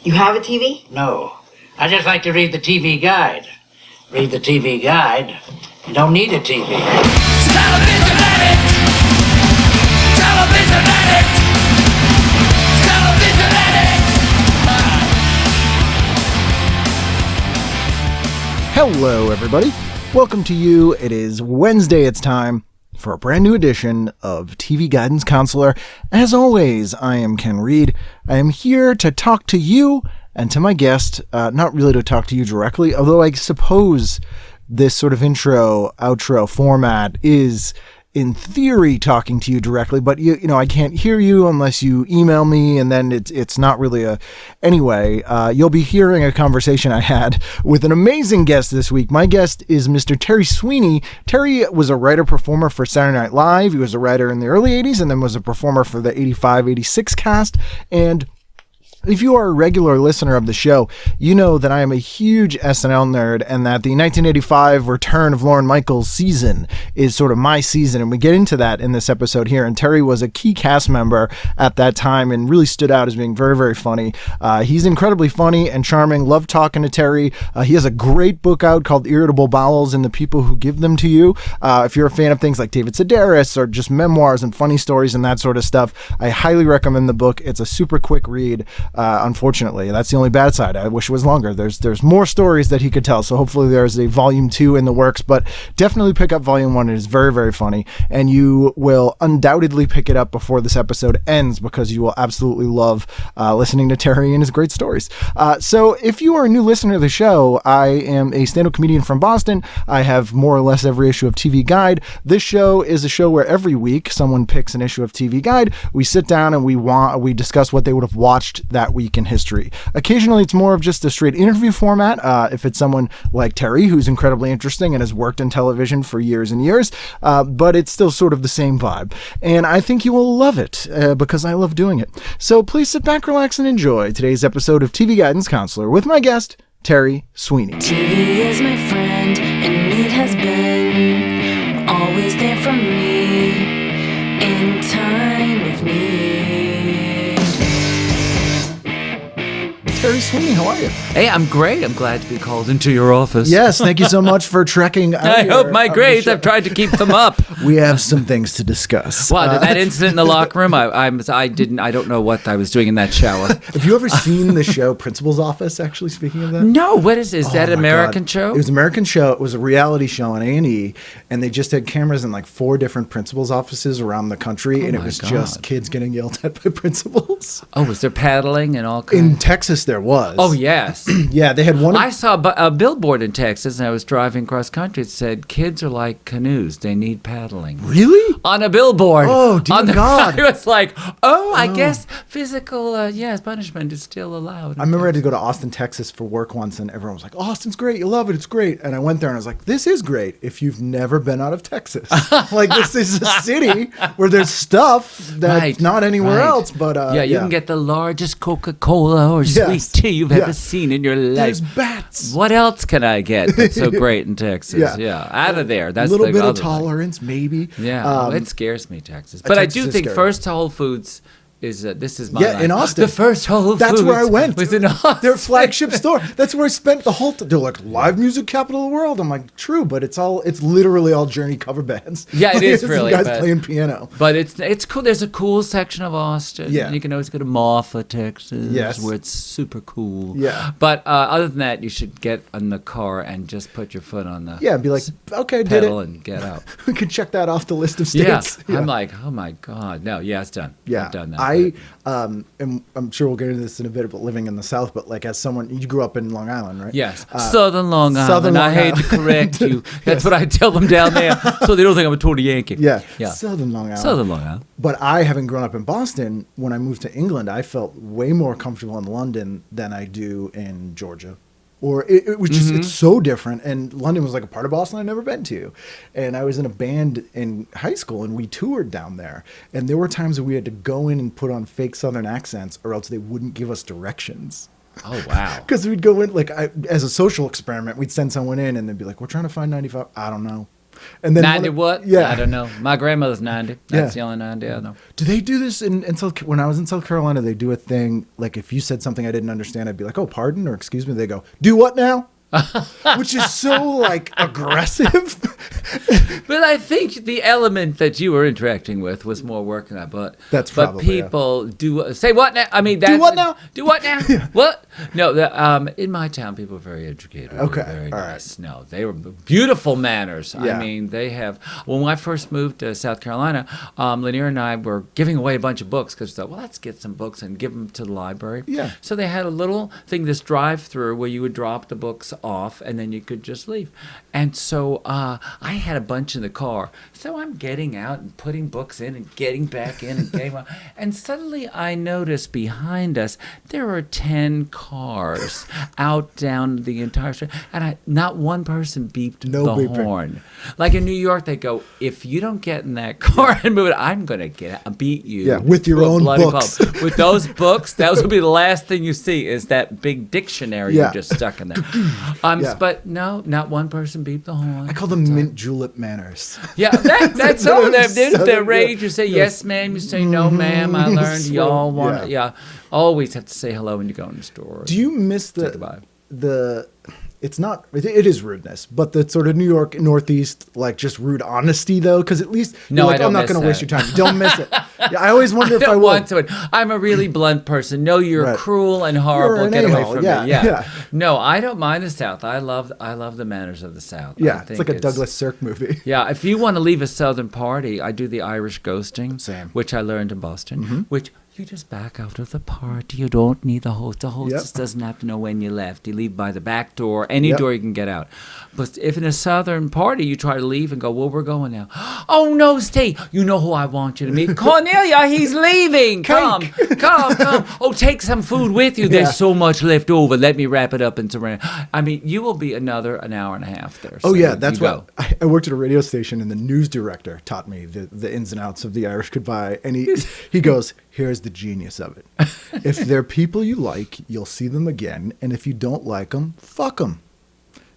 You have a TV? No. I just like to read the TV guide. Read the TV guide. You don't need a TV. Television addict! Television addict! Television addict! Hello, everybody. Welcome to you. It is Wednesday. It's time for a brand new edition of TV Guidance Counselor. As always, I am Ken Reed. I am here to talk to you and to my guest, not really to talk to you directly, although I suppose this sort of intro, outro format is, in theory, talking to you directly, but you know, I can't hear you unless you email me, and then it's not really a... Anyway, you'll be hearing a conversation I had with an amazing guest this week. My guest is Mr. Terry Sweeney. Terry was a writer-performer for Saturday Night Live. He was a writer in the early 80s and then was a performer for the 85-86 cast, and if you are a regular listener of the show, you know that I am a huge SNL nerd and that the 1985 return of Lorne Michaels season is sort of my season, and we get into that in this episode here. And Terry was a key cast member at that time and really stood out as being very, very funny. He's incredibly funny and charming. Love talking to Terry. He has a great book out called Irritable Bowels and the People Who Give Them to You. If you're a fan of things like David Sedaris or just memoirs and funny stories and that sort of stuff, I highly recommend the book. It's a super quick read. Unfortunately, that's the only bad side. I wish it was longer. There's more stories that he could tell, so hopefully there's a volume 2 in the works, but definitely pick up volume 1. It is very, very funny, and you will undoubtedly pick it up before this episode ends because you will absolutely love listening to Terry and his great stories. So if you are a new listener to the show, I am a stand-up comedian from Boston. I have more or less every issue of TV Guide. This show is a show where every week someone picks an issue of TV Guide. We sit down and we discuss what they would have watched that week in history. Occasionally it's more of just a straight interview format, if it's someone like Terry, who's incredibly interesting and has worked in television for years and years, but it's still sort of the same vibe. And I think you will love it, because I love doing it. So please sit back, relax, and enjoy today's episode of TV Guidance Counselor with my guest, Terry Sweeney. TV is my friend, and it has been always there for me in time of need. Terry Sweeney, how are you? Hey, I'm great. I'm glad to be called into your office. Yes, thank you so much for trekking out. I hope my grades, I've tried to keep them up. We have some things to discuss. Well, that incident in the locker room, I don't know what I was doing in that shower. Have you ever seen the show Principal's Office, actually, speaking of that? No, what is that, an American God. show? It was an American show. It was a reality show on A&E, and they just had cameras in like 4 different principal's offices around the country, and it was just kids getting yelled at by principals. Oh, was there paddling and all kinds? In Texas, there was. Oh, yes. Yeah, they had one. I saw a billboard in Texas, and I was driving cross country. It said, kids are like canoes. They need paddling. Really? On a billboard. Oh, dear God. I was like, I guess physical, punishment is still allowed. I remember I had to go to Austin, Texas for work once, and everyone was like, Austin's great. You'll love it. It's great. And I went there, and I was like, this is great if you've never been out of Texas. Like, this is a city where there's stuff that's not anywhere else. But you can get the largest Coca-Cola or sweet tea you've ever seen in your life. There's bats. What else can I get that's so great in Texas? Out of there. That's a little bit of thing. Tolerance, maybe. Yeah, it scares me, Texas. But I do think first Whole Foods is this is my life. In Austin. The first Whole Foods. That's where I went. Was in Austin. Their flagship store. That's where I spent the whole they're like, live music capital of the world. I'm like, true, but it's literally all Journey cover bands. Yeah, it is really. Guys playing piano. But it's cool. There's a cool section of Austin. Yeah. You can always go to Marple, Texas, yes, where it's super cool. Yeah. But other than that, you should get in the car and just put your foot on the and be like, okay, did it. Pedal and get out. We can check that off the list of states. Yeah. I'm like, oh my God. No, it's done. Yeah. I've done that. And I'm sure we'll get into this in a bit about living in the South, but like as someone, you grew up in Long Island, right? Yes. Southern Long Island. Southern Long I hate to correct you. That's what I tell them down there so they don't think I'm a total Yankee. Yeah. Yeah. Southern Long Island. Southern Long Island. But I, having grown up in Boston, when I moved to England, I felt way more comfortable in London than I do in Georgia. Or it was just, it's so different. And London was like a part of Boston I'd never been to. And I was in a band in high school and we toured down there. And there were times that we had to go in and put on fake Southern accents or else they wouldn't give us directions. Oh, wow. Because we'd go in, like, as a social experiment, we'd send someone in and they'd be like, we're trying to find 95. I don't know. And then 90 what? Yeah. I don't know. My grandmother's 90. That's Yeah. the only 90 I know. Do they do this in South? When I was in South Carolina, they do a thing like if you said something I didn't understand, I'd be like, "Oh, pardon," or "Excuse me." They go, "Do what now?" Which is so like aggressive. But I think the element that you were interacting with was more working on. But That's but probably, people do say what now? I mean, Do what now? Do what now? What? No, in my town, people are very educated. They were Okay, very all right. nice. No, they were beautiful manners. Yeah. I mean, they have. When I first moved to South Carolina, Lanier and I were giving away a bunch of books because we thought, well, let's get some books and give them to the library. Yeah. So they had a little thing, this drive-through where you would drop the books off and then you could just leave. And so I had a bunch in the car. So I'm getting out and putting books in and getting back in and getting out. And suddenly I noticed behind us there are 10 cars out down the entire street. And not one person beeped No the beeping. horn. Like in New York, they go, if you don't get in that car and move it, I'm going to beat you. Yeah, with your to a own bloody books. pulp. With those books, that will be the last thing you see is that big dictionary Yeah. you just stuck in there. Yeah. But no, not one person beeped the horn. I call them mint julep manners. Yeah, that's all. There's Southern, the rage. You say yes, ma'am. You say no, ma'am. I learned y'all want. Yeah. Yeah, always have to say hello when you go in the store. Do you miss Say goodbye. the? It's not. It is rudeness, but the sort of New York Northeast, like just rude honesty, though, because at least No, you're like, I don't I'm not miss going to waste your that. time. Don't miss it. Yeah, I always wonder if I don't would. want to. I'm a really blunt person. No, you're Right. cruel and You're horrible. an Get away a-hole. from Yeah, me. Yeah. yeah. No, I don't mind the South. I love the manners of the South. I Yeah, it's think like a Douglas Sirk movie. Yeah, if you want to leave a Southern party, I do the Irish ghosting, Same. which I learned in Boston, which you just back out of the party. You don't need the host. The hostess doesn't have to know when you left. You leave by the back door, any Yep. door you can get out. But if in a Southern party you try to leave and go, well, we're going now. Oh, no, stay. You know who I want you to meet. Cornelia, he's leaving. Come. Oh, take some food with you. There's so much left over. Let me wrap it up into I mean, you will be an hour and a half there. Oh so yeah, you that's go. what I worked at a radio station, and the news director taught me the ins and outs of the Irish goodbye. And he goes, "Here's the genius of it: if they're people you like, you'll see them again, and if you don't like them, fuck them.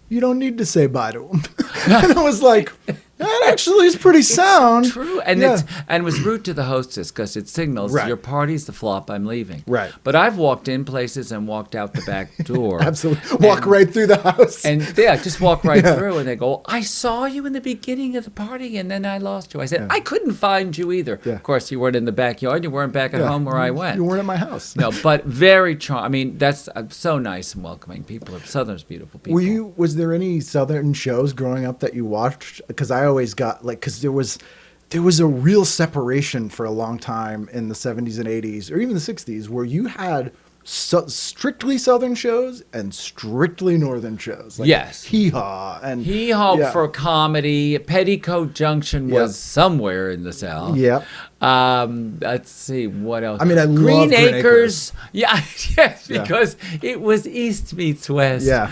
You don't need to say bye to them." And I was like, that actually is pretty sound. True, and Yeah. it was rude to the hostess because it signals Right. your party's the flop. I'm leaving. Right. But I've walked in places and walked out the back door. Absolutely. Walk right through the house. And yeah, just walk right through, and they go, "I saw you in the beginning of the party, and then I lost you." I said, "I couldn't find you either." Yeah. Of course, you weren't in the backyard. You weren't back at Yeah. home where I went. You weren't at my house. No, but very charming. I mean, that's so nice and welcoming. People are Southern's beautiful people. Was there any Southern shows growing up that you watched? Because I always got because there was a real separation for a long time in the 70s and 80s or even the 60s where you had strictly Southern shows and strictly Northern shows. Like Yes. Hee Haw and Hee Haw yeah. for comedy. Petticoat Junction was somewhere in the South. Yep. Let's see what else. I mean, I love Green Green Acres. Yeah, yes, Yeah. because it was East meets West. Yeah.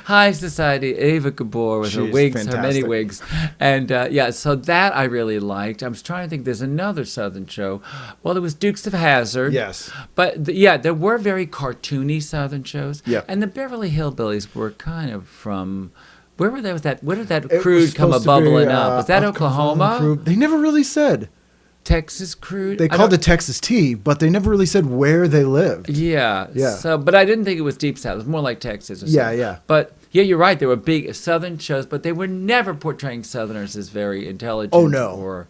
High Society. Ava Gabor with her She's wigs, her many fantastic. wigs, and so that I really liked. I was trying to think. There's another Southern show. Well, there was Dukes of Hazzard. Yes. But there were very cartoony Southern shows. Yeah. And the Beverly Hillbillies were kind of from. Where were they with that? Where did that It was crude come a supposed to be, bubbling up? Was that Oklahoma Oklahoma? crude. They never really said. Texas crude? They I called don't- it Texas tea, but they never really said where they lived. Yeah. Yeah. So, but I didn't think it was Deep South. It was more like Texas or Yeah, something. yeah. But yeah, you're right. There were big Southern shows, but they were never portraying Southerners as very intelligent Oh, no.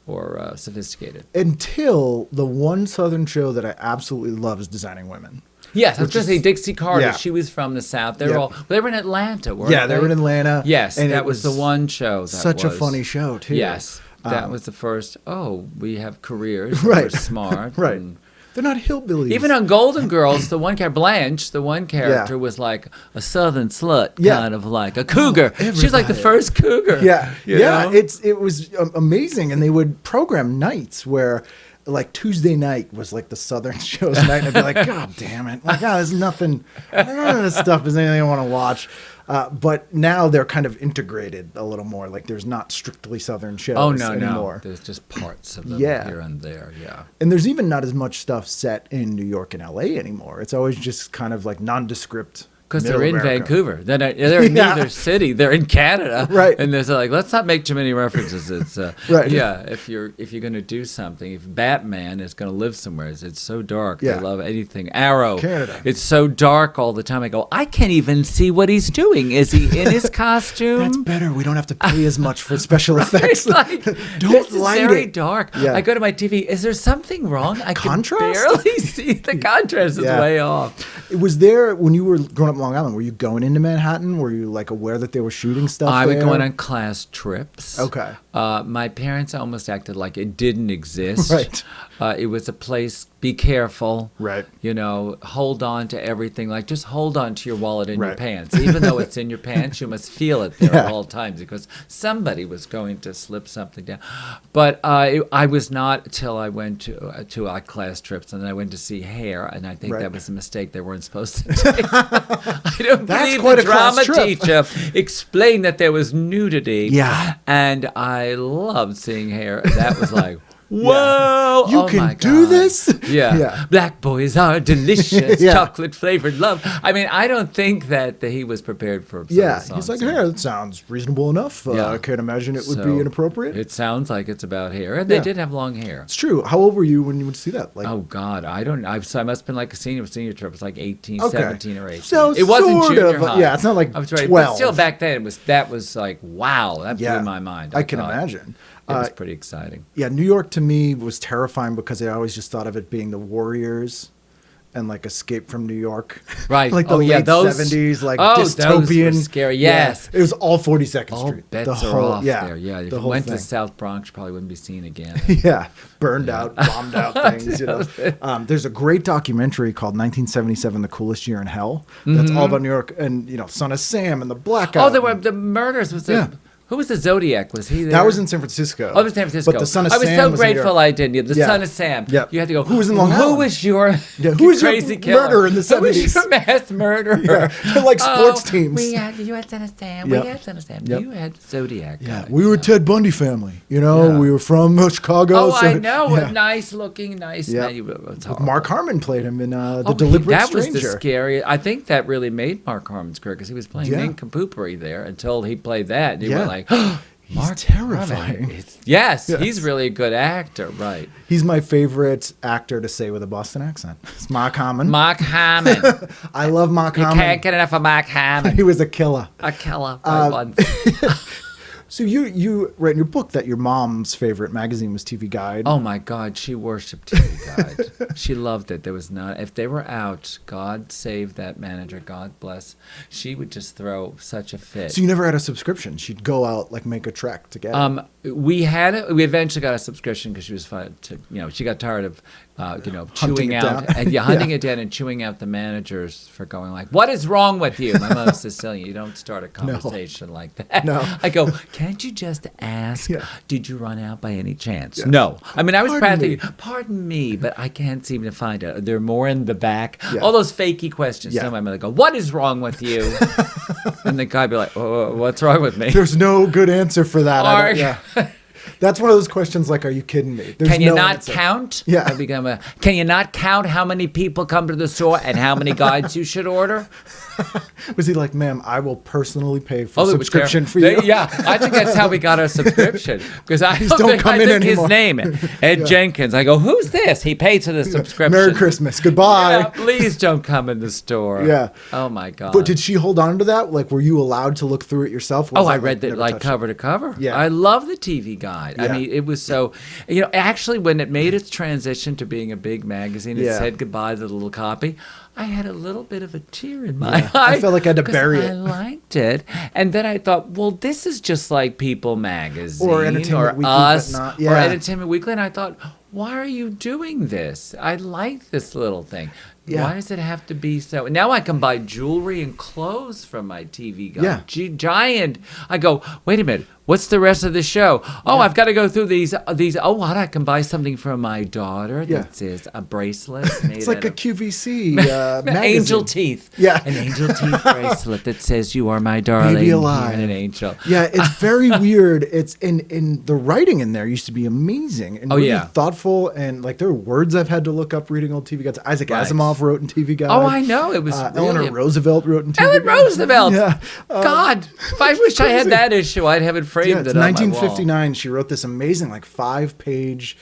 or sophisticated. Until the one Southern show that I absolutely love is Designing Women. Yes, I was Which going to say is- Dixie Carter. yeah. She was from the South. They Yeah. were they were in Atlanta, weren't Yeah, they were in Atlanta. Yes, and that it was the one show. That Such a was. funny show, too. Yes, that was the first. Oh, we have careers. Right. We're smart. Right. and- They're not hillbillies. Even on Golden Girls, the one character, Blanche, the one character was like a southern slut, Yeah. kind of like a cougar. She's like the everybody. first cougar. Yeah, you yeah. know? It was amazing, and they would program nights where, like Tuesday night was like the Southern shows night, and I'd be like, God damn it! Like, there's nothing. None of this stuff is anything I want to watch. But now they're kind of integrated a little more. Like there's not strictly Southern shows Oh no, anymore. no. There's just parts of them Yeah. here and there. Yeah. And there's even not as much stuff set in New York and LA anymore. It's always just kind of like nondescript Because Middle they're in America. Vancouver. They're in Yeah. neither city. They're in Canada. Right. And they're like, let's not make too many references. It's Right. Yeah. If you're going to do something, if Batman is going to live somewhere, it's so dark. Yeah. They love anything. Arrow. Canada. It's so dark all the time. I go, I can't even see what he's doing. Is he in his costume? That's better. We don't have to pay as much for special effects. It's like, Don't this is light very it. dark. Yeah. I go to my TV. Is there something wrong? I Contrast? can barely see. The contrast is Yeah. way off. Was there, when you were growing up in Long Island, were you going into Manhattan? Were you like aware that they were shooting stuff I would there? go on class trips. Okay. My parents almost acted like it didn't exist. Right. It was a place, be careful. Right. You know, hold on to everything. Like, just hold on to your wallet in your Right. pants. Even though it's in your pants, you must feel it there Yeah. at all times because somebody was going to slip something down. But I was not till I went to class trips, and then I went to see Hair, and I think Right. that was a mistake they weren't supposed to take. I don't That's believe quite the a class drama trip. teacher explained that there was nudity. Yeah. And I loved seeing Hair. That was like, whoa! You oh can my do God. this? Yeah. Yeah. Black boys are delicious, Yeah. chocolate flavored love. I mean, I don't think that he was prepared for. some of Yeah. the He's like, songs. hey, that sounds reasonable enough. Yeah. I can't imagine it would So, be inappropriate. It sounds like it's about hair, and they Yeah. did have long hair. It's true. How old were you when you would see that? Like, Oh God, I don't. So I must have been like a senior trip. It was like 18, Okay. 17 or 18. So it wasn't sort junior of, high. yeah, it's not like I was right, 12. But still, back then that was like wow. That yeah, blew my mind. I can thought imagine. It was pretty exciting. Yeah, New York to me was terrifying because I always just thought of it being the Warriors and like Escape from New York. Right. Like the Oh, yeah, late those- 70s, like oh, those were dystopian. scary, Yeah, yes. it was all 42nd All Street. bets the are whole, off yeah, there. Yeah, if the you whole went thing. to South Bronx, you probably wouldn't be seen again. Yeah, burned out, bombed out things. You know, there's a great documentary called 1977: The Coolest Year in Hell. That's all about New York and Son of Sam and the blackout. Oh, there were the murders. Was the Yeah. who was the Zodiac? Was he there? That was in San Francisco. Oh, it was San Francisco. But the Son of I was Sam so was in New grateful York. I didn't. The Yeah. Son of Sam. Yeah. You had to go. Who was in Long Who Island? was your who was your crazy killer? murderer in the Who was 70s? your mass murderer? Yeah. They're like sports teams. You had Son of Sam. Yep. We had Son of Sam. Yep. You had Zodiac. Yeah, guy. we were Ted Bundy family. Yeah. We were from Chicago. Oh, so- I know. Yeah. A nice looking, nice Yeah. man. It's horrible. Mark Harmon played him in The Oh, Deliberate that Stranger. was the scary. I think that really made Mark Harmon's career because he was playing Yeah. nincompooperi there until he played that. And you Yeah. were like, He's Mark terrifying. Harmon. Yes, Yes. he's really a good actor, right? He's my favorite actor to say with a Boston accent. It's Mark Harmon. Mark Harmon. I love Mark You Harmon. can't get enough of Mark Harmon. He was a killer. A killer. by one. So you write in your book that your mom's favorite magazine was TV Guide. Oh my God, she worshipped TV Guide. She loved it. There was not, if they were out, God save that manager, God bless. She would just throw such a fit. So you never had a subscription. She'd go out, like, make a trek to get it. We eventually got a subscription because she was fun to, she got tired of, chewing it out, down. and hunting Yeah. it down and chewing out the managers for going like, what is wrong with you? My mom's Sicilian. You don't start a conversation like that. No. I go, can't you just ask, Yeah. did you run out by any chance? Yeah. No. I mean, I was Pardon practically, pardon me, but I can't seem to find it. They're more in the back. Yeah. All those fakey questions. Yeah. So my mother go, what is wrong with you? And the guy be like, oh, what's wrong with me? There's no good answer for that. I don't- Or- yeah. That's one of those questions like, are you kidding me? There's Can you no not answer. count? Yeah. I become can you not count how many people come to the store and how many guides you should order? Was he like, ma'am, I will personally pay for Oh, they were subscription for terrible. you? Yeah, I think that's how we got our subscription. Because I don't think, come I in think his anymore. name, Ed Jenkins. I go, who's this? He paid for the subscription. Merry Christmas. Goodbye. Yeah, please don't come in the store. Yeah. Oh my God. But did she hold on to that? Like, were you allowed to look through it yourself? Was Oh, I that, read that never like touched cover to cover. Yeah. I love the TV Guide. I Yeah. mean, it was so, actually when it made its transition to being a big magazine, it Yeah. said goodbye to the little copy. I had a little bit of a tear in my Yeah. eye. I felt like I had to 'cause bury I it. liked it. And then I thought, well, this is just like People Magazine Or Entertainment Weekly, but Us not- or yeah. Entertainment Weekly. And I thought, why are you doing this? I like this little thing. Yeah. Why does it have to be so? Now I can buy jewelry and clothes from my TV Guide. Yeah. Giant. I go, wait a minute. What's the rest of the show? Oh, I've got to go through these. Oh, what? I can buy something for my daughter Yeah. that says a bracelet. Made It's like out a of QVC magazine. angel teeth. Yeah. An angel teeth bracelet that says you are my darling. Baby alive. You're an angel. Yeah, it's very weird. It's in the writing in there used to be amazing and Oh, really yeah. thoughtful, and like there were words I've had to look up reading old TV guides. Isaac Right. Asimov Asimov wrote in TV Guide. Oh, I know. It was Eleanor really Roosevelt wrote in TV Ellen Guide. Roosevelt. Yeah. God, if I wish I had that issue, I'd have it framed. Yeah, it's it on my wall. 1959. She wrote this amazing, like 5-page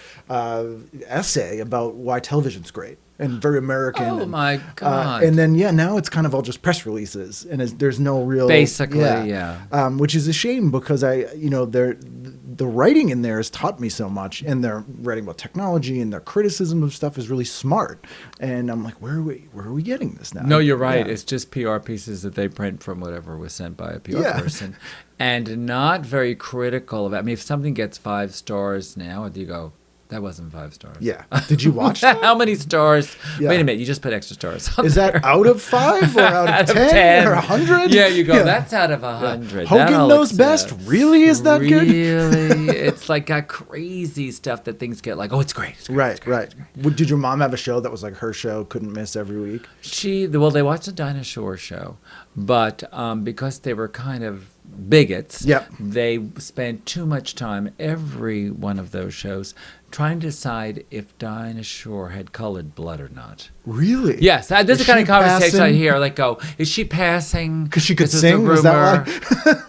essay about why television's great and very American. Oh, and, my God. and then now it's kind of all just press releases, and there's no real Basically, yeah. which is a shame because the writing in there has taught me so much, and they're writing about technology, and their criticism of stuff is really smart. And I'm like, where are we getting this now? No, you're right. Yeah. It's just PR pieces that they print from whatever was sent by a PR Yeah. person, and not very critical of it. I mean, if something gets 5 stars now, you go, that wasn't 5 stars. Yeah. Did you watch that? How many stars? Yeah. Wait a minute, you just put extra stars. Is that out of 5 or out of 10 or 100? Yeah, you go, that's out of 100. Hogan That I'll knows accept. best. Really? Is that good? Really? It's like got crazy stuff that things get like, oh, it's great. It's great, Right, it's great, right. it's great. Did your mom have a show that was like her show, couldn't miss every week? They watched the Dinah Shore show, but because they were kind of bigots, Yep. they spent too much time, every one of those shows, trying to decide if Dinah Shore had colored blood or not. Really? Yes, this is the kind she of conversation I passing? hear. Like, is she passing? 'Cause she could This is a sing? Was that rumor.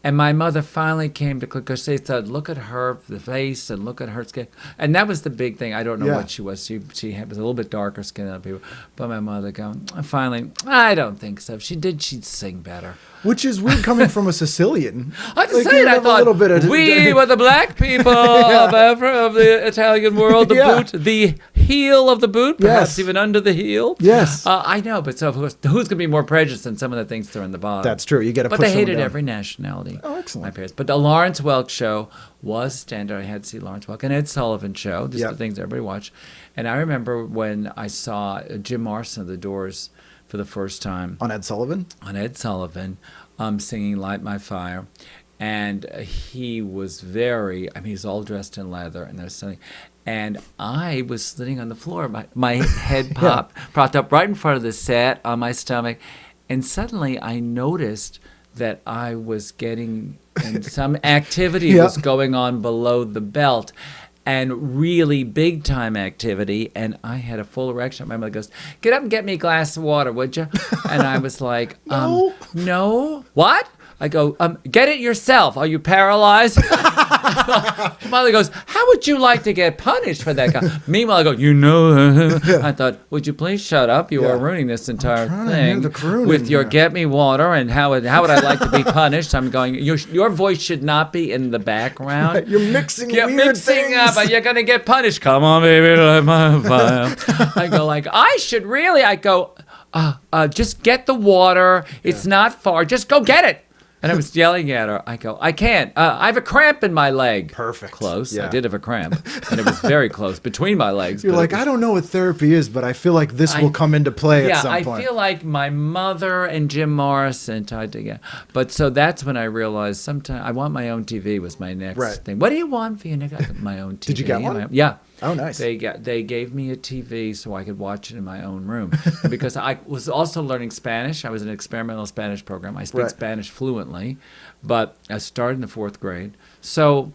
And my mother finally came to because they said, look at her, the face, and look at her skin. And that was the big thing. I don't know Yeah. what she was. She was a little bit darker skin than other people. But my mother going, finally, I don't think so. If she did, she'd sing better. Which is weird coming from a Sicilian. I have to Like, say you it. I have a thought little bit of- we were the black people of the Italian world. The Yeah. boot, the heel of the boot, perhaps Yes. even under the heel. Yes. I know, but so of course, who's going to be more prejudiced than some of the things that are in the bottom? That's true. You got to But push they someone hated down. every nationality. Oh, excellent. My parents. But the Lawrence Welk show was standard. I had to see Lawrence Welk and Ed Sullivan show. These are Yep. the things everybody watched. And I remember when I saw Jim Morrison of the Doors for the first time On Ed Sullivan? on Ed Sullivan, singing "Light My Fire," and he was he's all dressed in leather, and there's something, and I was sitting on the floor, my head propped up right in front of the set on my stomach, and suddenly I noticed that I was getting, and some activity Yeah. was going on below the belt. And really big time activity, and I had a full erection. My mother goes, "Get up and get me a glass of water, would you?" And I was like, "No, what?" I go, "Get it yourself. Are you paralyzed?" Mother goes, "How would you like to get punished for that guy?" Meanwhile, I go, I thought, "Would you please shut up? You Yeah. are ruining this entire trying to hear thing the crooning with your here." get me water and how would I like to be punished?" I'm going, your voice should not be in the background. You're mixing You're weird mixing things. up, and you're gonna get punished. Come on, baby, light my fire. I go like, just get the water. It's not far. Just go get it. And I was yelling at her. I go, I can't. I have a cramp in my leg. Perfect. Close. Yeah. I did have a cramp, and it was very close between my legs. You're but it like, was- I don't know what therapy is, but I feel like this will come into play at some I point. feel like my mother and Jim Morrison tied together. But so that's when I realized sometimes I want my own TV was my next Right. thing. What do you want for your next? I got my own TV. Did you get one? Yeah. Oh, nice. They gave me a TV so I could watch it in my own room because I was also learning Spanish. I was in an experimental Spanish program. I speak Right. Spanish fluently, but I started in the 4th grade. So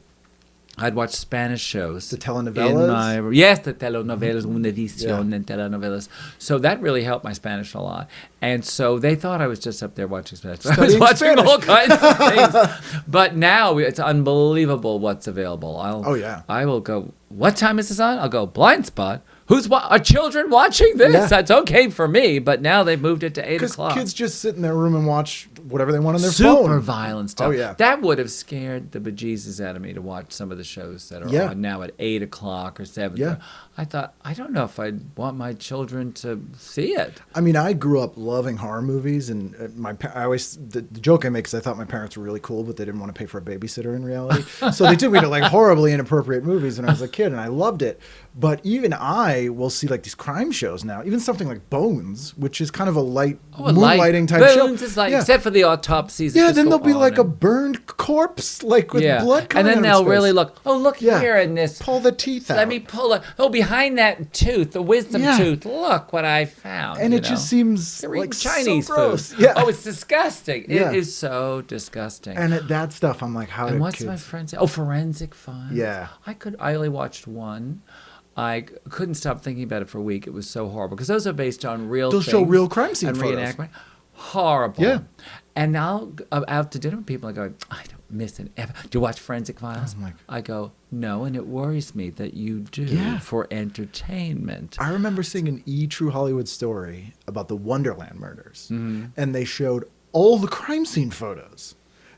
I'd watch Spanish shows. The telenovelas? Yes, the telenovelas, Univision and telenovelas. So that really helped my Spanish a lot. And so they thought I was just up there watching Spanish. I was Studying watching Spanish. all kinds of things. But now it's unbelievable what's available. I will go, what time is this on? I'll go, Blind Spot. Are children watching this? Yeah. That's okay for me, but now they've moved it to 8 Because o'clock. kids just sit in their room and watch whatever they want on their Super phone. violent stuff. Oh, yeah. That would have scared the bejesus out of me to watch some of the shows that are Yeah. on now at 8 o'clock or 7. Yeah. I thought, I don't know if I'd want my children to see it. I mean, I grew up loving horror movies, and the joke I make is I thought my parents were really cool, but they didn't want to pay for a babysitter in reality. So they took me to like horribly inappropriate movies when I was a kid, and I loved it. But even I will see like these crime shows now, even something like Bones, which is kind of a light moonlighting type show. Bones is like, Yeah. except for the autopsies. that Yeah, just then go there'll be on like a and- burned corpse, like with blood and coming then out they'll of its really face. look Yeah. here in this. Pull the teeth out. Let me pull it. Oh, behind that tooth, the wisdom Yeah. tooth. Look what I found. And you it know? just seems They're like eating Chinese so gross. food. Yeah. Oh, it's disgusting. Yeah. It is so disgusting. And that stuff, I'm like, how And did what's kids... my friend say? Oh, Forensic Files. Yeah. I only watched one. I couldn't stop thinking about it for a week. It was so horrible because those are based on real They'll things. show real crime scene and photos. reenactment. Horrible. Yeah. And I'll go out to dinner with people and I go, I don't miss it ever. Do you watch Forensic Files? I go, no, and it worries me that you do for entertainment. I remember seeing an True Hollywood story about the Wonderland murders, and they showed all the crime scene photos.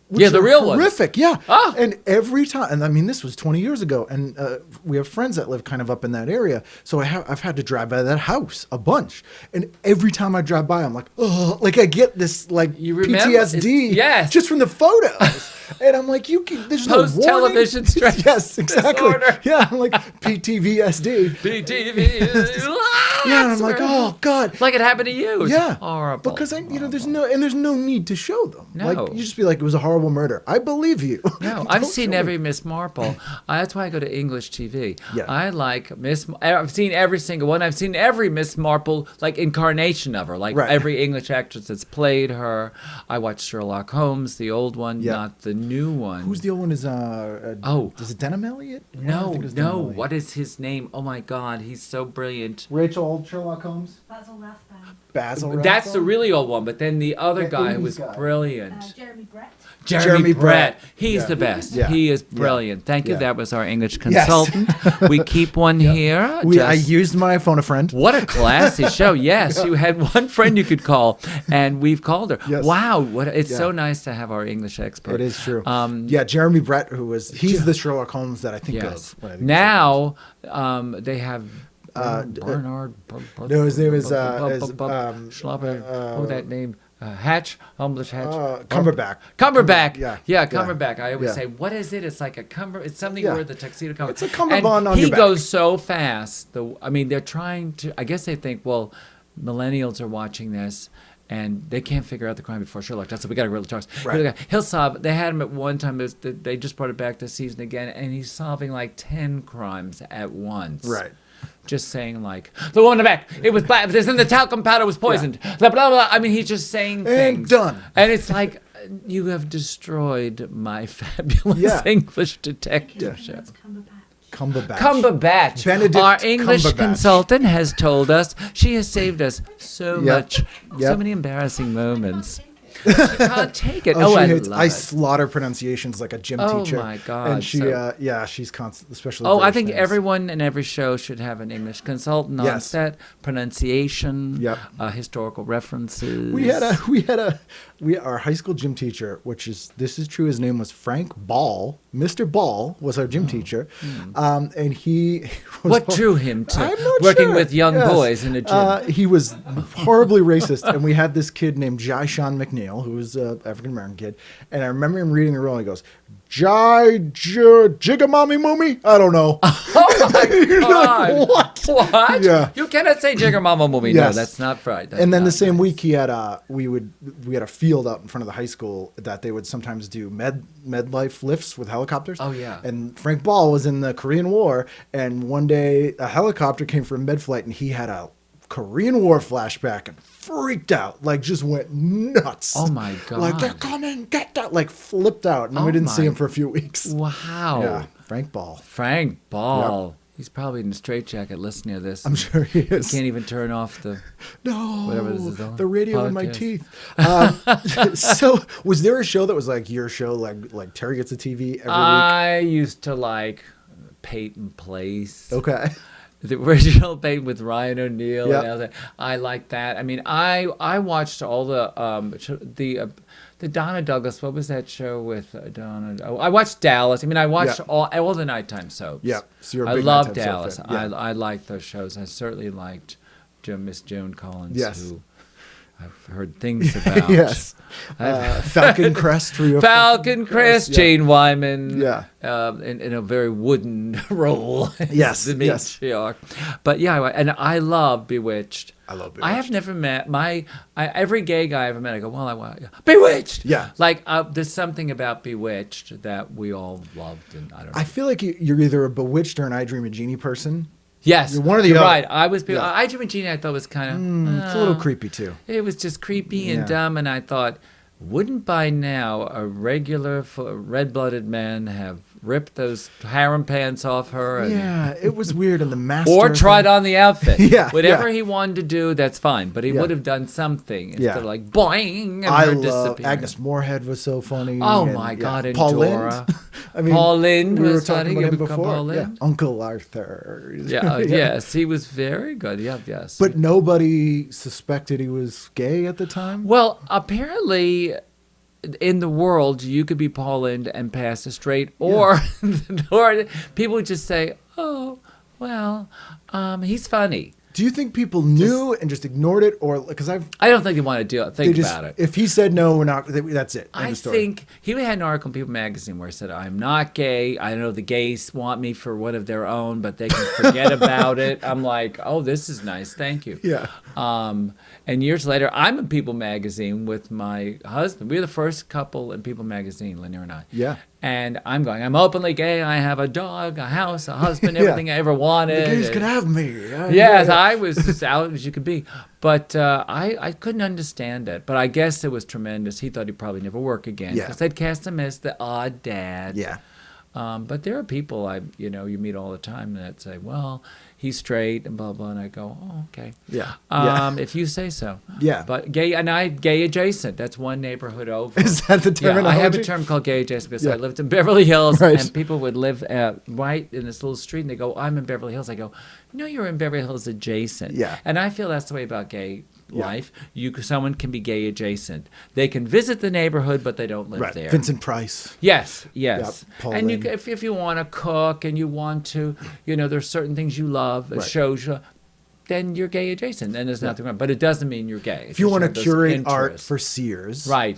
Yeah, the real ones. Horrific, yeah. Ah. And every time, and I mean, this was 20 years ago, and we have friends that live kind of up in that area, so I've had to drive by that house a bunch, and every time I drive by, I'm like, oh, like I get this like You remember? PTSD, Yes. just from the photos. And I'm like, there's no warning. Post-television stress Yes, exactly. disorder. Yeah, I'm like PTVSD. BTV. Yeah, and I'm like, oh God. Like it happened to you. It's Yeah, horrible. because there's no need to show them. No. Like you just be like, it was a horrible murder. I believe you. No, I've Don't seen show every me. Miss Marple. That's why I go to English TV. Yeah. I like I've seen every single one. I've seen every Miss Marple, like incarnation of her, like Right. every English actress that's played her. I watched Sherlock Holmes, the old one, Yeah. not the new one. Who's the old one? Is is it Denham Elliott? I No, think it was Denham no. Elliott. What is his name? Oh my God, he's so brilliant. Rachel old Sherlock Holmes? Basil. That's the Rathbone? really old one, but then the other Yeah, guy who 80s was guy. brilliant. Jeremy Brecht. Jeremy Brett. Brett. He's Yeah. the best. Yeah. He is Yeah. brilliant. Thank you. Yeah. That was our English Yes. consultant. We keep one here. I just- used my phone a friend. What a classy show. Yes, you had one friend you could call, and we've called her. Yes. Wow. It's Yeah. so nice to have our English expert. It is true. Um, yeah, Jeremy Brett, he's the Sherlock Holmes that I think Yes. of. when I think of Now they have Bernard. No, his name is, Schlapper. Oh, that name. Hatch. Humblish Hatch. Cumberbatch. Cumberbatch. Yeah. Yeah, Cumberbatch. I always Yeah. say, what is it? It's like a It's something Yeah. where the tuxedo comes. It's a cummerbund and on he your back. goes so fast. They're trying to. I guess they think, well, millennials are watching this. And they can't figure out the crime before Sherlock does, so we got to really trust. Right. He'll solve. They had him at one time. They just brought it back this season again, and he's solving like 10 crimes at once. Right. Just saying like the one in the back. It was black. This in the talcum powder was poisoned. Blah blah blah. I mean, he's just saying things. done. And it's like you have destroyed my fabulous Yeah. English detective show. That's Cumberbatch. Cumberbatch. Cumberbatch. Benedict Our English Cumberbatch. consultant has told us she has saved us so Yep. much, so Yep. many embarrassing moments. She can't take it. Oh, I she hates. love I it. slaughter pronunciations like a gym Oh, teacher. my God, And she, so- she's constant, especially. Oh, I British think names. everyone in every show should have an English consultant on Yes. set, pronunciation, Yep. historical references. Our high school gym teacher, this is true. His name was Frank Ball. Mr. Ball was our gym teacher, and he. Was What drew him to I'm not working sure. with young Yes. boys in a gym? He was horribly racist, and we had this kid named Jai Sean McNeil, who was an African American kid, and I remember him reading the role. And he goes, "Jai Jigamami Moomy." I don't know. Oh my You're like, God! what? What? Yeah. You cannot say Jigger Mama movie. No, Yes. that's not right. That's And then the not same nice. week, he had we had a field out in front of the high school that they would sometimes do med life lifts with helicopters. Oh, yeah. And Frank Ball was in the Korean War, and one day a helicopter came for a med flight, and he had a Korean War flashback and freaked out, like just went nuts. Oh my God! Like they're coming, get that! Like flipped out, and Oh we didn't see my- him for a few weeks. Wow. Yeah, Frank Ball. Frank Ball. He's probably in a straitjacket listening to this. I'm sure he is. Can't even turn off the. No, Whatever this is on. the radio in my Podcast. teeth. So, was there a show that was like your show, like Terry Gets a TV every I used to like Peyton Place. week? Okay. The original Peyton with Ryan O'Neal. Yep. And all that. I like that. I mean, I watched all the Donna Douglas. What was that show with Donna? Oh, I watched Dallas. I mean, I watched Yeah. all the nighttime soaps. Yeah, so you're a I big love nighttime soap Dallas. fan. Yeah. I like those shows. I certainly liked Miss Joan Collins. Yes. Who I've heard things about. Yes. I've- Falcon Crest for your Falcon Crest, yeah. Jane Wyman, Yeah. in a very wooden role. as Yes, the yes. matriarch. But yeah, and I love Bewitched. I love I have Bewitched. never met every gay guy I ever met. I go, well, I want Bewitched. Yeah. like there's something about Bewitched that we all loved, and I don't know. I feel like you're either a Bewitched or an I Dream a Genie person. Yes, You're one or the you're other. right. I was. Yeah. I Dream of Jeannie. I thought was kind of. It's a little creepy too. It was just creepy and Yeah. dumb, and I thought, wouldn't by now a regular red-blooded man have rip those harem pants off her. And, Yeah, it was weird. And the master. or tried on the outfit. Yeah, Whatever yeah. he wanted to do, that's fine. But he Yeah. would have done something instead Yeah. of like boing and I her love disappearing. Agnes Moorehead was so funny. Oh and, my God, and Paul Dora. Lind. I mean, Paul Lind we were was talking funny. about him You become before. Paul Yeah. Lind? Uncle Arthur. Yeah, yes, he was very good. Yeah, yes. But nobody suspected he was gay at the time. Well, apparently, in the world, you could be Paul Lind and pass as straight, or people would just say, "Oh, well, he's funny." Do you think people knew and just ignored it, or because I don't think they want to think about it. If he said no, we're not. That's it. End I of story. think he had an article in People Magazine where he said, "I'm not gay. I know the gays want me for one of their own, but they can forget about it." I'm like, "Oh, this is nice. Thank you." Yeah. And years later, I'm in People Magazine with my husband. We were the first couple in People Magazine, Lanier and I. Yeah. And I'm openly gay. I have a dog, a house, a husband, Yeah. everything I ever wanted. The gays could have me. Yes, I was as out as you could be. But I couldn't understand it. But I guess it was tremendous. He thought he'd probably never work again. Yeah. Because they'd cast him as the odd dad. Yeah. But there are people you meet all the time that say, well, he's straight and blah, blah. And I go, oh, okay. Yeah. If you say so. Yeah. But gay adjacent. That's one neighborhood over. Is that the Yeah, terminology? I have a term called gay adjacent because Yeah. I lived in Beverly Hills, Right. and people would live right in this little street, and they go, I'm in Beverly Hills. I go, no, you're in Beverly Hills adjacent. Yeah. And I feel that's the way about gay life. Someone can be gay adjacent. They can visit the neighborhood, but they don't live Right. there. Vincent Price. Yes. Yep, Paul And Lind. if you want to cook and you want to, there's certain things you love, Right. shows you, then you're gay adjacent, and there's nothing wrong. But it doesn't mean you're gay. If you want to those curate art interests. for Sears. Right.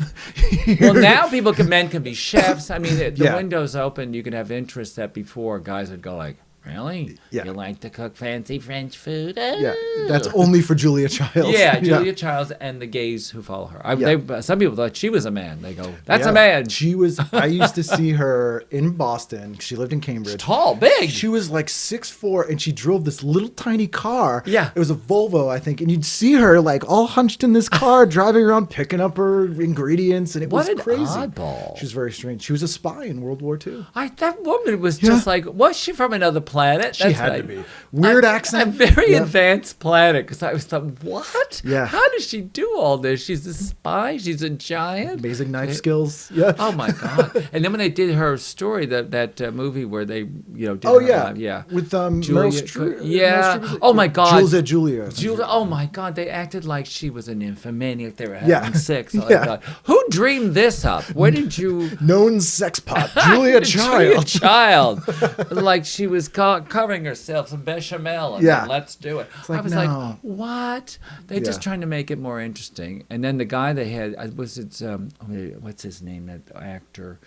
Well, now men can be chefs. I mean, the Yeah. window's open. You can have interests that before guys would go like, really? Yeah. You like to cook fancy French food? Yeah. Oh." That's only for Julia Childs. Yeah, Julia Childs and the gays who follow her. Some people thought she was a man. They go, that's Yeah. a man. She was. I used to see her in Boston. She lived in Cambridge. Tall, big. She was like 6'4", and she drove this little tiny car. Yeah. It was a Volvo, I think. And you'd see her like all hunched in this car, driving around, picking up her ingredients, and it What was an crazy. oddball. She was very strange. She was a spy in World War II. That woman was just like, was she from another planet? She had to be. Weird accent. A very Yeah. advanced planet. Because I was thought, what? Yeah. How does she do all this? She's a spy. She's a giant. Amazing knife skills. Yeah. Oh my God! And then when they did her story, that movie where they did Oh her yeah. live, yeah, With Julia, Meryl Streep. yeah. Meryl Streep, Oh my God! Jules at Julia. Julia. Oh my God! They acted like she was an nymphomaniac. They were having Yeah. sex. Oh Yeah. my God! Who dreamed this up? Where did you? Known sex pot. Julia Julia Child. Child. Like she was covering herself in bechamel. And Yeah. let's do it. like, I was no. like, what? They're just Yeah. trying to make it more interesting. And then the guy they had what's his name? That actor.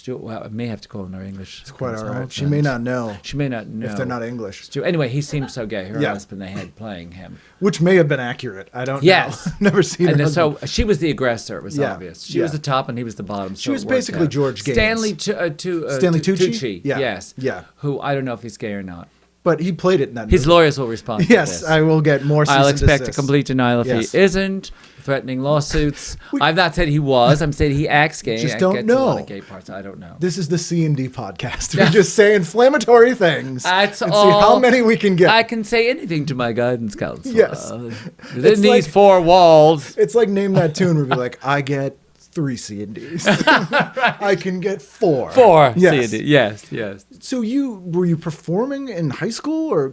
Well, I may have to call him in English. It's quite all right. She may not know She may not know if they're not English, Anyway, he seemed so gay. Her Yeah. husband they had playing him. which may have been accurate. I don't Yes. know. Never seen And her then, so husband. she was the aggressor. It was Yeah. obvious. She was Yeah. the top and he was the bottom. She so was it worked basically out. George Gaines. Stanley Tucci? Tucci. Yeah. Yes. Yeah. Who I don't know if he's gay or not. But he played it in that His movie. lawyers will respond to Yes, this. I will get more cease I'll and expect a desist. complete denial if Yes. he isn't. Threatening lawsuits. I've not said he was. I'm saying he acts gay. Just I don't get to a lot know. of gay parts. I don't know. This is the C&D podcast. We just say inflammatory things That's and all. see how many we can get. I can say anything to my guidance counselor. Yes. Within It's these like- four walls. It's like name that tune. We'd be like, I get 3 C&Ds. I can get 4. Four. Yes. CD. Yes. So were you performing in high school or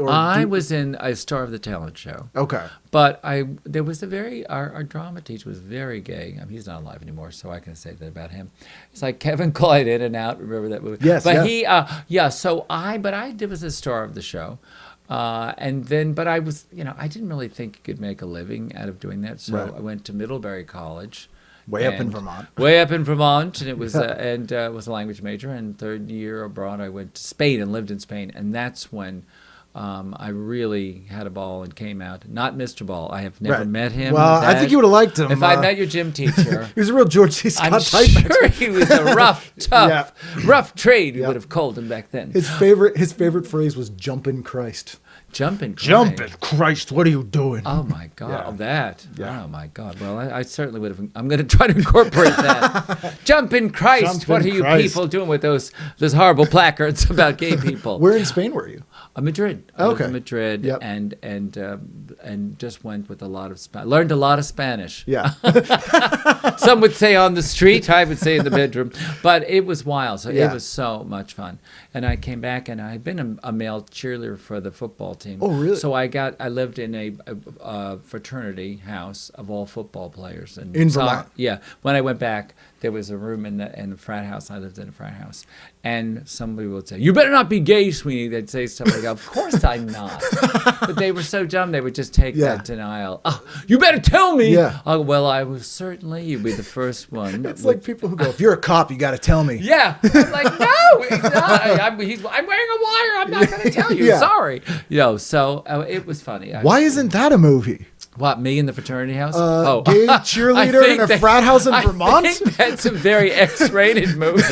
I was in a Star of the Talent show. Okay. But there was our drama teacher was very gay. I mean, he's not alive anymore, so I can say that about him. It's like Kevin Klyde, In and Out. Remember that movie? Yes, But yeah. So I was a star of the show. But I was, I didn't really think you could make a living out of doing that. So Right. I went to Middlebury College. Way up in and- Vermont. Way up in Vermont, and it was was a language major. And third year abroad, I went to Spain and lived in Spain, and that's when I really had a ball and came out. Not Mr. Ball. I have never Right. met him. Well, I think you would have liked him. If I met your gym teacher. He was a real George C. Scott I'm type. sure he was a rough trade. We Yeah. would have called him back then. His favorite phrase was "jumpin' Christ." Jumping Christ. Jumping Christ, what are you doing? Oh my God! Yeah. Oh, that. Yeah. Oh my God! Well, I certainly would have. I'm going to try to incorporate that. Jumping Christ! Jumping What are you Christ. people doing with those horrible placards about gay people? Where in Spain were you? Madrid. I lived Okay. in Madrid. Yep. And just went with a lot of learned a lot of Spanish. Yeah. Some would say on the street, I would say in the bedroom, but it was wild. So Yeah. it was so much fun. And I came back, and I had been a male cheerleader for the football team. Oh, really? So I lived in a fraternity house of all football players. And In Vermont? Yeah. When I went back, there was a room in the frat house. I lived in a frat house. And somebody would say, "You better not be gay, Sweeney." They'd say stuff like, "Of course I'm not." But they were so dumb, they would just take Yeah. that denial. "Oh, you better tell me." Yeah. Oh, well, I was certainly, you'd be the first one. It's like people who go, if you're a cop, you got to tell me. Yeah. I'm like, no, he's not. I'm wearing a wire. I'm not going to tell you. Yeah. Sorry. So it was funny. Why isn't that a movie? What, me in the fraternity house? Gay cheerleader in a frat house in Vermont? I think that's a very X-rated movie.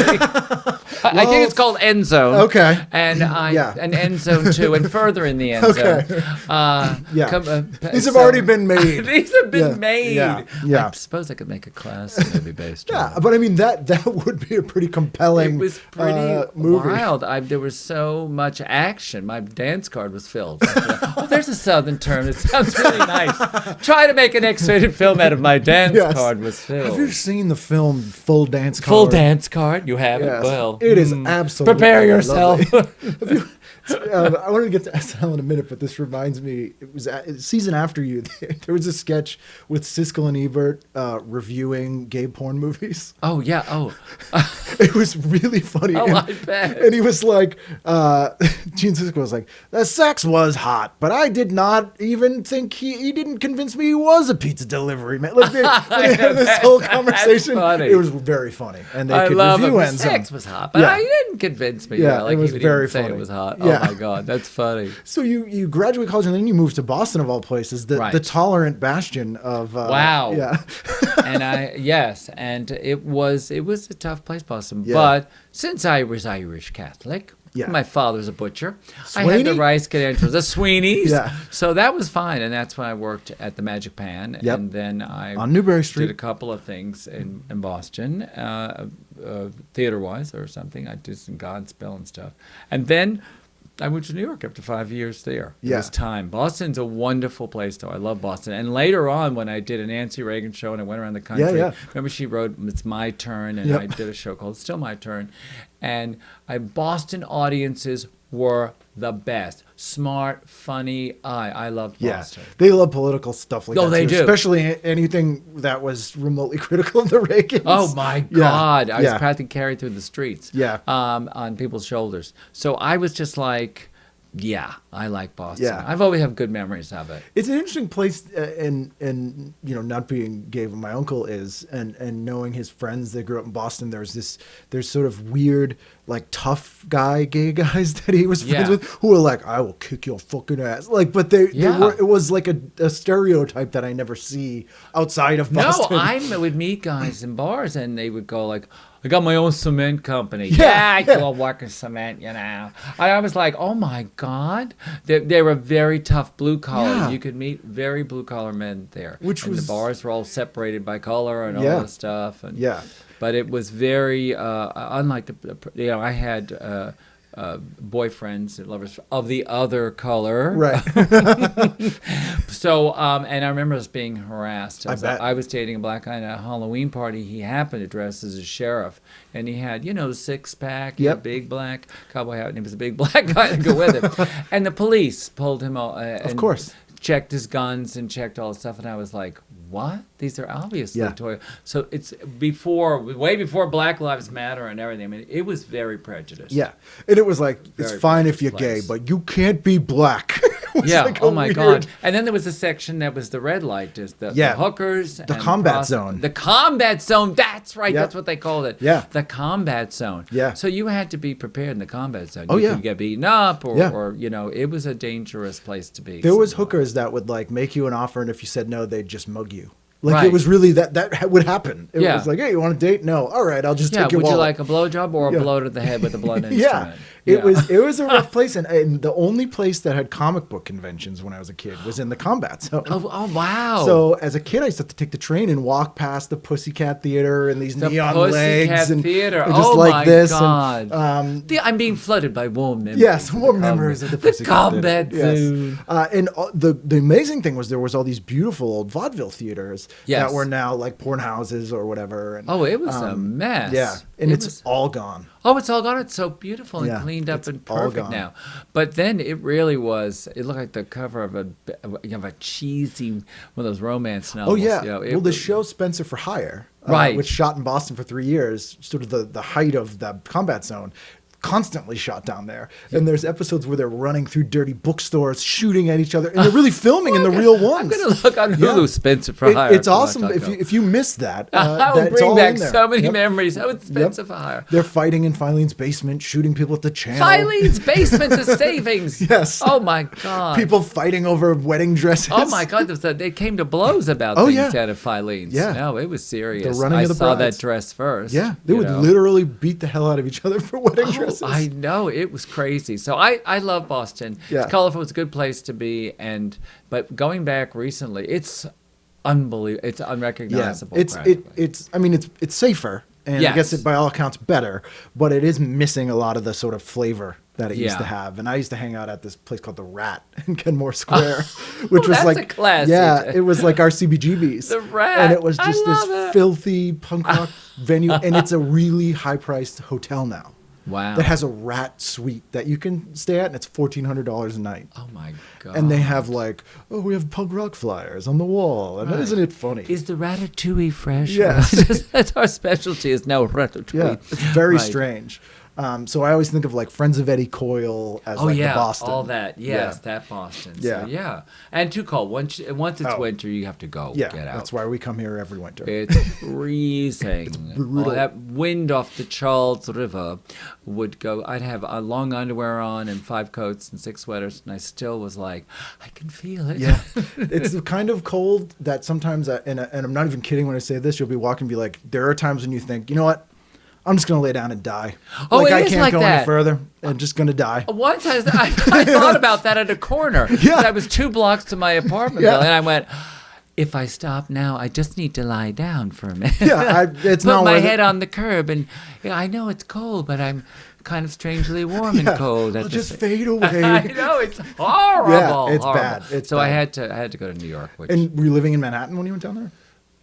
I think it's called End Zone. Okay. And Yeah. and End Zone 2, and further in the End Okay. Zone. Yeah. These have already been made. These have been Yeah. made. Yeah. I suppose I could make a classic movie based on Yeah, it. but I mean that would be a pretty compelling It was pretty movie. wild. There was so much action. My dance card was filled. Oh, there's a Southern term. It sounds really nice. Try to make an X-rated film out of my dance Yes. card was filled. Have you seen the film Full Dance Card? Full dance card? You haven't? Yes. Well, It is absolutely prepare yourself. lovely. I wanted to get to SNL in a minute, but this reminds me, it was season after you, there was a sketch with Siskel and Ebert reviewing gay porn movies. Oh, yeah. Oh, It was really funny. Oh, and, I bet. And he was like, Gene Siskel was like, the sex was hot, but I did not even think he didn't convince me he was a pizza delivery man. Like they had this whole conversation. funny. It was very funny. And they I could love review it. End Sex Zone. was hot, but Yeah. he didn't convince me. Yeah, like it was he would very even say funny. it was hot. Yeah. Oh my God, that's funny. So you graduate college and then you move to Boston of all places, the Right. tolerant bastion of Wow. Yeah. And it was a tough place, Boston. Yeah. But since I was Irish Catholic, Yeah. my father's a butcher. I Sweeney? had the rice credentials, the Sweeneys. Yeah. So that was fine, and that's when I worked at the Magic Pan, Yep. and then I On Newbury Street. did a couple of things in Boston, theater-wise or something. I did some Godspell and stuff, and then I went to New York after 5 years there. It Yeah. was time. Boston's a wonderful place, though. I love Boston. And later on, when I did a Nancy Reagan show and I went around the country, Yeah. remember she wrote "It's My Turn," and Yep. I did a show called "It's Still My Turn," and Boston audiences were the best. Smart, funny. I loved Yeah, Boston. they love political stuff like Oh, that. they too, do. especially anything that was remotely critical of the Reagans. Oh my Yeah, God! I was yeah. practically carried through the streets. Yeah. On people's shoulders. So I was just like, yeah, I like Boston. Yeah. I've always have good memories of it. It's an interesting place, and not being gay, but my uncle is, and knowing his friends that grew up in Boston. There's sort of weird, like tough guy gay guys that he was friends Yeah. with who were like, I will kick your fucking ass. Like, but they Yeah. were. It was like a stereotype that I never see outside of Boston. No, I would meet guys in bars and they would go like, I got my own cement company. Yeah, I yeah. go work in cement, I was like, oh my God. They were very tough blue collar. Yeah. You could meet very blue collar men there. Which and was- the bars were all separated by color and Yeah. all this stuff. And, Yeah. But it was very, unlike I had boyfriends and lovers of the other color. Right. So, and I remember us being harassed. I bet. I was dating a black guy at a Halloween party. He happened to dress as a sheriff, and he had, the six-pack, he had Yep. big black cowboy hat, and he was a big black guy to go with him. And the police pulled him out. Of course. Checked his guns and checked all the stuff, and I was like, what? These are obviously Yeah. toy. So it's way before Black Lives Matter and everything. I mean, it was very prejudiced. Yeah, and it was like, it's Very fine if you're place. gay, but you can't be black. It was Yeah. like a Oh my weird- God. And then there was a section that was the red light, just the Yeah. hookers, The and combat zone. The combat zone. That's right. Yep. That's what they called it. Yeah. The combat zone. Yeah. So you had to be prepared in the combat zone. Oh, you yeah. could get beaten up, or, Yeah. or it was a dangerous place to be. There was sometimes. hookers that would like make you an offer, and if you said no, they'd just mug you. Like Right. it was really that would happen. It Yeah. was like, hey, you want a date? No. All right, I'll just Yeah. take your Would you wallet. like a blowjob or a Yeah. blow to the head with a blunt Yeah. instrument? It was a rough place, and the only place that had comic book conventions when I was a kid was in the Combat Zone. Oh, wow. So as a kid, I used to have to take the train and walk past the Pussycat Theater and these The neon Pussycat legs and Theater. and just Oh, like my this. God. And, I'm being flooded by warm memories. yes, more memories of the Pussycat Combat Theater. Zone. Yes. And the amazing thing was there was all these beautiful old vaudeville theaters Yes. that were now like porn houses or whatever. And, Oh, it was a mess. yeah, and It it's was- all gone. Oh, it's all gone. It's so beautiful and Yeah, cleaned up it's and all perfect gone. now. But then it really was. It looked like the cover of a cheesy one of those romance novels. Oh yeah. You know, it Well, the was- show Spencer for Hire, Right. which shot in Boston for 3 years, sort of the height of the Combat Zone, constantly shot down there. And there's episodes where they're running through dirty bookstores, shooting at each other, and they're really filming in the real ones. I'm gonna look on Hulu. Yeah. Spencer for Hire. It's awesome if you missed that. I will that's bring all back in there. so many Yep. memories. Oh, it's Yep. Spencer for Hire. They're fighting in Filene's basement, shooting people at the channel. Filene's basement to savings. Yes. Oh my God. People fighting over wedding dresses. Oh my God! They came to blows about Oh, things yeah. out of Filene's. Yeah. No, it was serious. The running I of the saw brides. that dress first. Yeah, they you would know. literally beat the hell out of each other for wedding Oh, dresses. I know, it was crazy. So I love Boston. Yeah. It's colorful. It's a good place to be. But going back recently, it's unbelievable. It's unrecognizable. practically. It's safer, and I guess Yes. it by all accounts better, but it is missing a lot of the sort of flavor that it used Yeah. to have. And I used to hang out at this place called the Rat in Kenmore Square, which was that's like a classic. Yeah, it was like our CBGBs. The Rat. and it was I just this love it. filthy punk rock venue, and it's a really high-priced hotel now. Wow. That has a Rat suite that you can stay at, and it's $1,400 a night. Oh my God. And they have like, we have punk rock flyers on the wall, and Right. isn't it funny? Is the ratatouille fresh? Yes. That's our specialty. Is now ratatouille. Yeah, it's very Right. strange. So I always think of like Friends of Eddie Coyle as Oh like yeah, the Boston. all that. Yes, Yeah. that Boston. Yeah. So, yeah. And too cold. Once it's Oh. winter, you have to go. Yeah, Get out. that's why we come here every winter. It's freezing. brutal. All that wind off the Charles River would go. I'd have a long underwear on and 5 coats and 6 sweaters, and I still was like, I can feel it. Yeah, it's the kind of cold that sometimes, and I'm not even kidding when I say this, you'll be walking and be like, there are times when you think, you know what? I'm just going to lay down and die. Oh, it I is can't like go that. any further. I'm just going to die. Once I thought about that at a corner. Yeah. I was 2 blocks to my apartment Yeah. building, and I went, if I stop now, I just need to lie down for a minute. Yeah, it's Put not my worth head it. on the curb, and I know it's cold, but I'm kind of strangely warm and cold. I'll at just the fade away. I know, it's horrible. Yeah, it's horrible. bad. It's so bad. I had to go to New York. Which, And were you living in Manhattan when you went down there?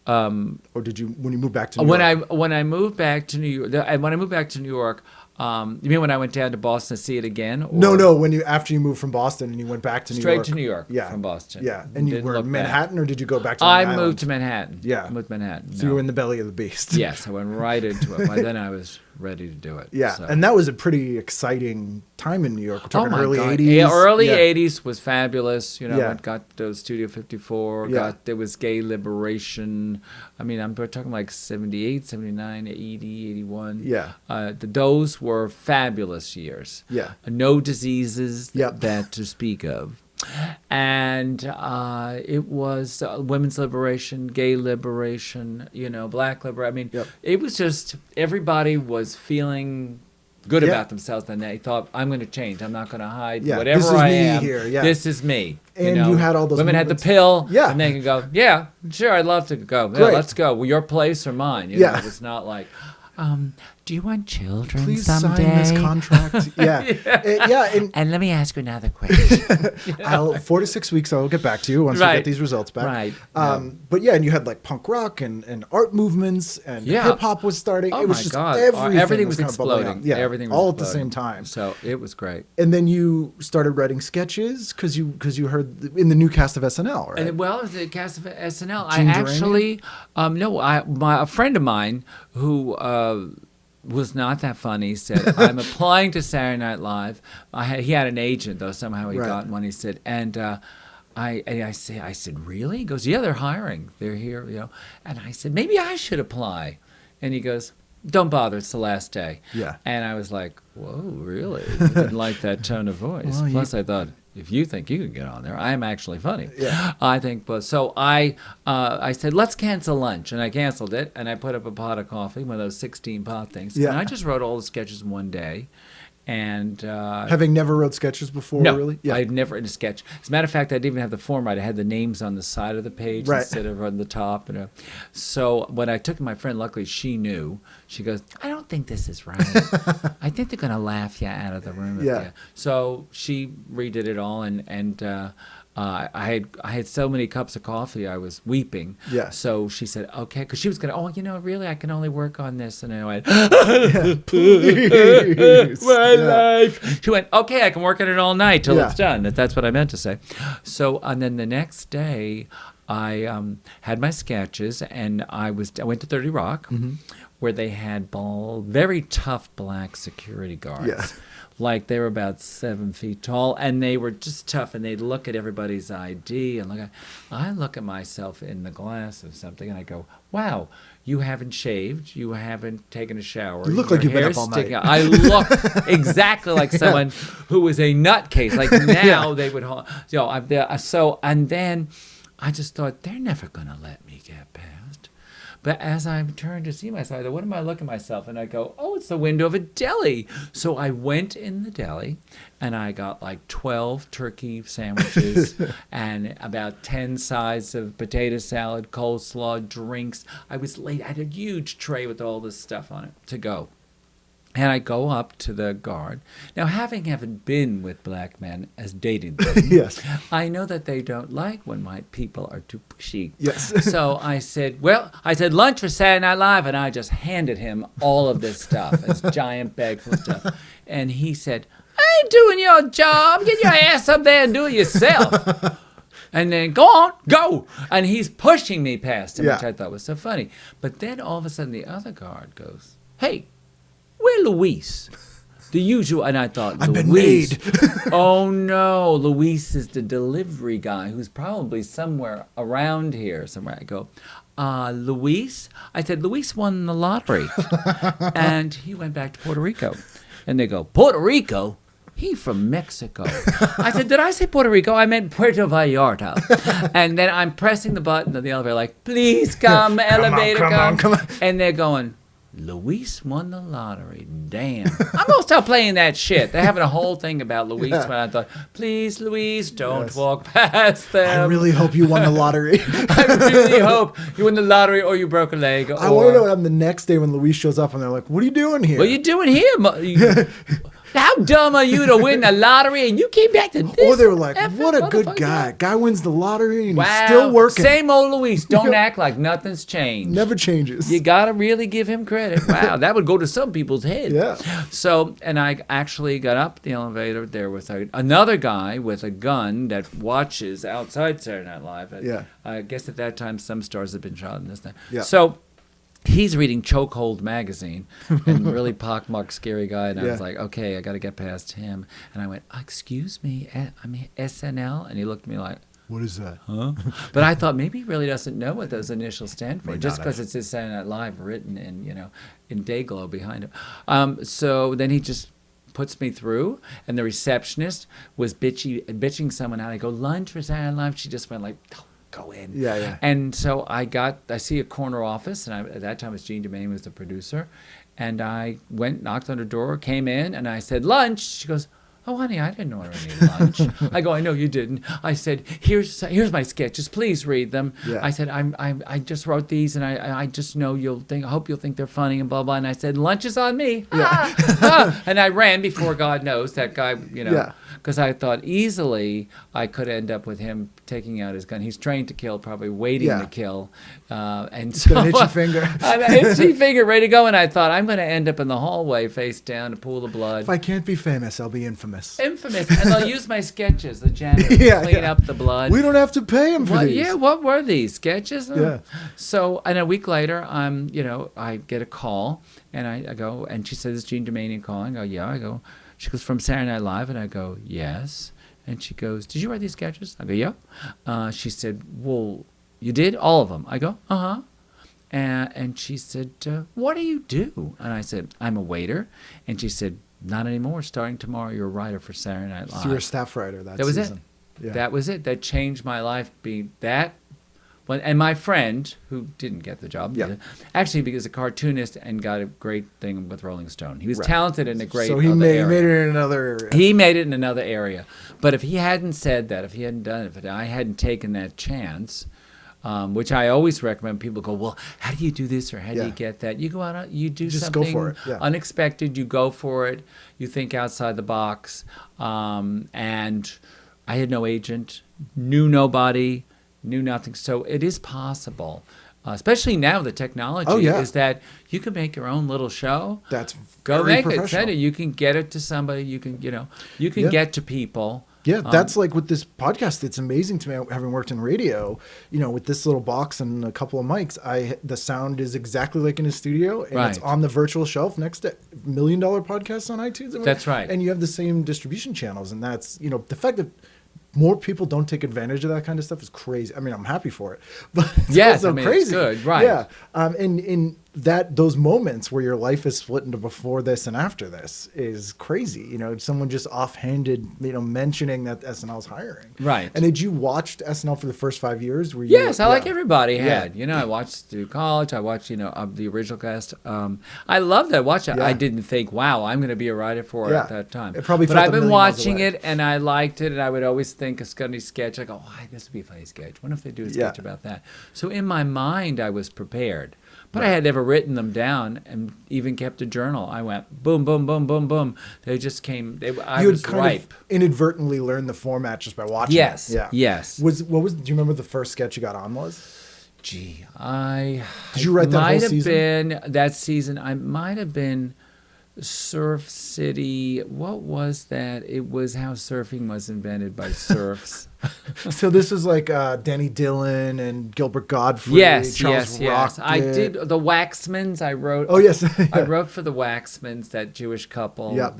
Or did you when you moved back to New York? when I moved back to New York, you mean when I went down to Boston to see it again? Or No. When you after you moved from Boston and you went back to New Straight York. to New York Yeah, from Boston. Yeah, and you Didn't were look in back. Manhattan, or did you go back to Long I Island? moved to Manhattan. Yeah. I moved to Manhattan. So you were in the belly of the beast. Yes, I went right into it. By then I was ready to do it. Yeah, so. and that was a pretty exciting time in New York. We're talking Oh my early God. 80s. Yeah, early Yeah. 80s was fabulous. You know, Yeah. it got Studio 54. Yeah. There was gay liberation. I mean, we're talking like 78, 79, 80, 81. Yeah. Those were fabulous years. Yeah. No diseases Yep. that to speak of. And it was women's liberation, gay liberation, black liberation. I mean, Yep. it was just everybody was feeling good Yeah. about themselves, and they thought, I'm going to change. I'm not going to hide Yeah, whatever this is I me am. here, yeah. This is me. And you had all those women movements. had the pill. Yeah. And they could go, yeah, sure, I'd love to go. Yeah, Great. let's go. Well, your place or mine. Yeah. It was not like, do you want children Please someday? sign this contract. Yeah. And And let me ask you another question. 4 to 6 weeks, I'll get back to you once we Right. get these results back. Right. But yeah, and you had like punk rock and art movements, and Yeah. hip hop was starting. Oh it was my just God. everything was kind of bubbling exploding. up. Yeah, Everything was all at the exploding. same time. So it was great. And then you started writing sketches because you heard in the new cast of SNL, right? And well, the cast of SNL. Gene I actually, a friend of mine who was not that funny said, "I'm applying to Saturday Night Live." He had an agent though. Somehow he Right. got one. He said, and I said, really? He goes, yeah, they're hiring. They're here, And I said, maybe I should apply. And he goes, don't bother. It's the last day. Yeah. And I was like, whoa, really? I didn't like that tone of voice. Well, Plus, I thought, if you think you can get on there, I am actually funny. Yeah. I think, but so I said, let's cancel lunch, and I canceled it, and I put up a pot of coffee, one of those 16 pot things, Yeah. and I just wrote all the sketches in one day, And Having never wrote sketches before, no, really? Yeah. I'd never written a sketch. As a matter of fact, I didn't even have the form right. I had the names on the side of the page Right. instead of on the top. So when I took it to my friend, luckily she knew. She goes, I don't think this is right. I think they're going to laugh you out of the room. Yeah. So she redid it all, and I had so many cups of coffee, I was weeping. Yeah. So she said, okay, because she was going to, really, I can only work on this. And I went, Please. my Yeah. life. She went, okay, I can work on it all night till Yeah. it's done. That's what I meant to say. So, and then the next day, I had my sketches, and I went to 30 Rock, where they had very tough black security guards. Yeah. Like they were about 7 feet tall, and they were just tough, and they'd look at everybody's ID, and I look at myself in the glass of something, and I go, wow, you haven't shaved, you haven't taken a shower. You look your like you've been hair's up all sticking night. out." I look exactly like someone who was a nutcase. Like now they would, and then I just thought, they're never going to let me get past. But as I turned to see myself, I thought, what am I looking at myself? And I go, oh, it's the window of a deli. So I went in the deli, and I got like 12 turkey sandwiches and about 10 sides of potato salad, coleslaw, drinks. I was late. I had a huge tray with all this stuff on it to go. And I go up to the guard. Now, having been with black men as dating them, Yes. I know that they don't like when white people are too pushy. Yes. So I said, lunch for Saturday Night Live, and I just handed him all of this stuff, this giant bag full of stuff. And he said, I ain't doing your job. Get your ass up there and do it yourself. And then, go on, go. And he's pushing me past him, Yeah. which I thought was so funny. But then all of a sudden the other guard goes, hey, where Luis? The usual, and I thought, I've been Luis. made. Oh no, Luis is the delivery guy who's probably somewhere around here somewhere. I go, Luis? I said, Luis won the lottery. And he went back to Puerto Rico. And they go, Puerto Rico? He from Mexico. I said, did I say Puerto Rico? I meant Puerto Vallarta. And then I'm pressing the button of the elevator like, please come, elevator, come on. And they're going, Luis won the lottery. Damn. I'm going to start playing that shit. They're having a whole thing about Luis. Yeah. But I thought, please, Luis, don't Yes. walk past them. I really hope you won the lottery. I really hope you win the lottery or you broke a leg. I want to know what happened the next day when Luis shows up and they're like, what are you doing here? What are you doing here? How dumb are you to win the lottery and you came back to this? Or they were like, effing what a good motherfucker? guy. Guy wins the lottery and Wow. he's still working. Same old Luis. Don't act like nothing's changed. Never changes. You got to really give him credit. Wow, that would go to some people's head. Yeah. So, and I actually got up the elevator. There was another guy with a gun that watches outside Saturday Night Live. Yeah. I guess at that time some stars had been shot in this thing. Yeah. So he's reading Chokehold magazine and really pockmarked scary guy. And I was Yeah. like, okay, I got to get past him. And I went, excuse me, I mean SNL? And he looked at me like, What is that? huh? But I thought maybe he really doesn't know what those initials stand for, May just not because have. it says Saturday Night Live written in Dayglow behind him. So then he just puts me through, and the receptionist was bitching someone out. I go, lunch for Saturday Night Live. She just went like, oh, go in. Yeah, yeah. And so I see a corner office, and at that time it was Jean DeMaine was the producer, and I went, knocked on her door, came in, and I said, lunch. She goes, oh, honey, I didn't order any lunch. I go, I know you didn't. I said, here's my sketches. Please read them. Yeah. I said, I just wrote these, and I just know I hope you'll think they're funny and blah, blah. And I said, lunch is on me. And I ran before God knows that guy, Yeah. because I thought easily I could end up with him taking out his gun. He's trained to kill, probably waiting Yeah. to kill. And Got so an itchy finger. I had an itchy finger ready to go, and I thought, I'm going to end up in the hallway face down, a pool of blood. If I can't be famous, I'll be infamous. Infamous, and they'll use my sketches. The janitor Yeah, clean yeah. up the blood. We don't have to pay him for What, these. yeah, what were these sketches? Yeah. So, and a week later, I get a call, and I go, and she says, "Is Jean DeMaine calling?" I go, "Yeah." I go, she goes, "From Saturday Night Live," and I go, "Yes." And she goes, "Did you write these sketches?" I go, "Yeah." She said, "Well, you did all of them?" I go, "Uh-huh." And she said, "What do you do?" And I said, "I'm a waiter." And she said, "Not anymore. Starting tomorrow, you're a writer for Saturday Night Live." So you're a staff writer that That was season. it. Yeah. That was it. That changed my life. That Well, and my friend, who didn't get the job, Yeah. actually because a cartoonist and got a great thing with Rolling Stone. He was Right. talented in a great So he other made area. it in another. He made it in another area. But if he hadn't said that, if he hadn't done it, if I hadn't taken that chance, which I always recommend, people go, well, how do you do this or how do Yeah. you get that? You go out, you do Just go something for it, yeah. unexpected, you go for it, you think outside the box. And I had no agent, knew nobody, knew nothing. So it is possible. Especially now, the technology Oh, yeah. is that you can make your own little show. That's Go very make it, professional. send it. You can get it to somebody. You can, you can Yeah. get to people. Yeah, that's like with this podcast. It's amazing to me, having worked in radio. With this little box and a couple of mics, the sound is exactly like in a studio, and it's Right. on the virtual shelf next to $1 million podcasts on iTunes. That's right. And you have the same distribution channels, and that's the fact that more people don't take advantage of that kind of stuff is crazy. I mean, I'm happy for it, but it's Yes, also I mean, it's crazy. good, right. Yeah, and those moments where your life is split into before this and after this is crazy. Someone just offhanded, mentioning that SNL's hiring. Right. And did you watch SNL for the first 5 years? Were you, Yes, I like yeah. everybody Yeah. had. I watched through college. I watched, the original cast. I loved that. Watch it. Yeah. I didn't think, wow, I'm going to be a writer for it Yeah. at that time. It probably but felt I've a been million miles watching away. it, and I liked it, and I would always think a scunny sketch. I go, oh, this would be a funny sketch. What if they do a sketch Yeah. about that? So in my mind, I was prepared. But I had never written them down and even kept a journal. I went boom, boom, boom, boom, boom. They just came. I You was had kind ripe. of inadvertently learned the format just by watching. Yes, it. Yeah. yes. Do you remember the first sketch you got on was? Gee, Did you write that whole might have season? been that season. I might have been Surf City. What was that? It was how surfing was invented by serfs. So this is like Danny Dillon and Gilbert Godfrey. yes, Charles yes. I Rocket. did the Waxmans. I wrote. Oh yes, I wrote for the Waxmans, that Jewish couple. Yep.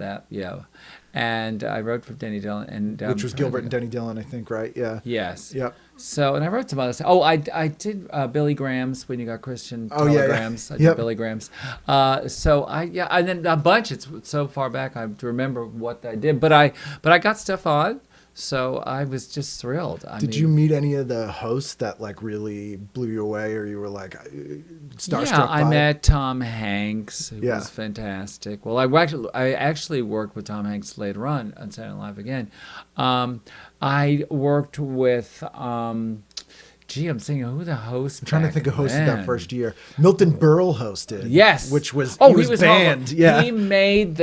And I wrote for Danny Dillon and which was Gilbert and Danny Dillon, I think, right? Yeah. Yes. Yep. So, and I wrote some other stuff. Oh, I did Billy Graham's, when you got Christian Oh, yeah, yeah. telegrams. I did Yep. Billy Graham's. And then a bunch. It's so far back I have to remember what I did. But I got stuff on, so I was just thrilled. Did you meet any of the hosts that like really blew you away, or you were like starstruck? Yeah, I by? met Tom Hanks. Who Yeah. was fantastic. Well, I actually worked with Tom Hanks later on Saturday Night Live again. I worked with. I'm thinking who the host. I'm trying to back think of hosts of that then. first year. Milton Berle hosted. Yes, which was he was banned. horrible. Yeah, he made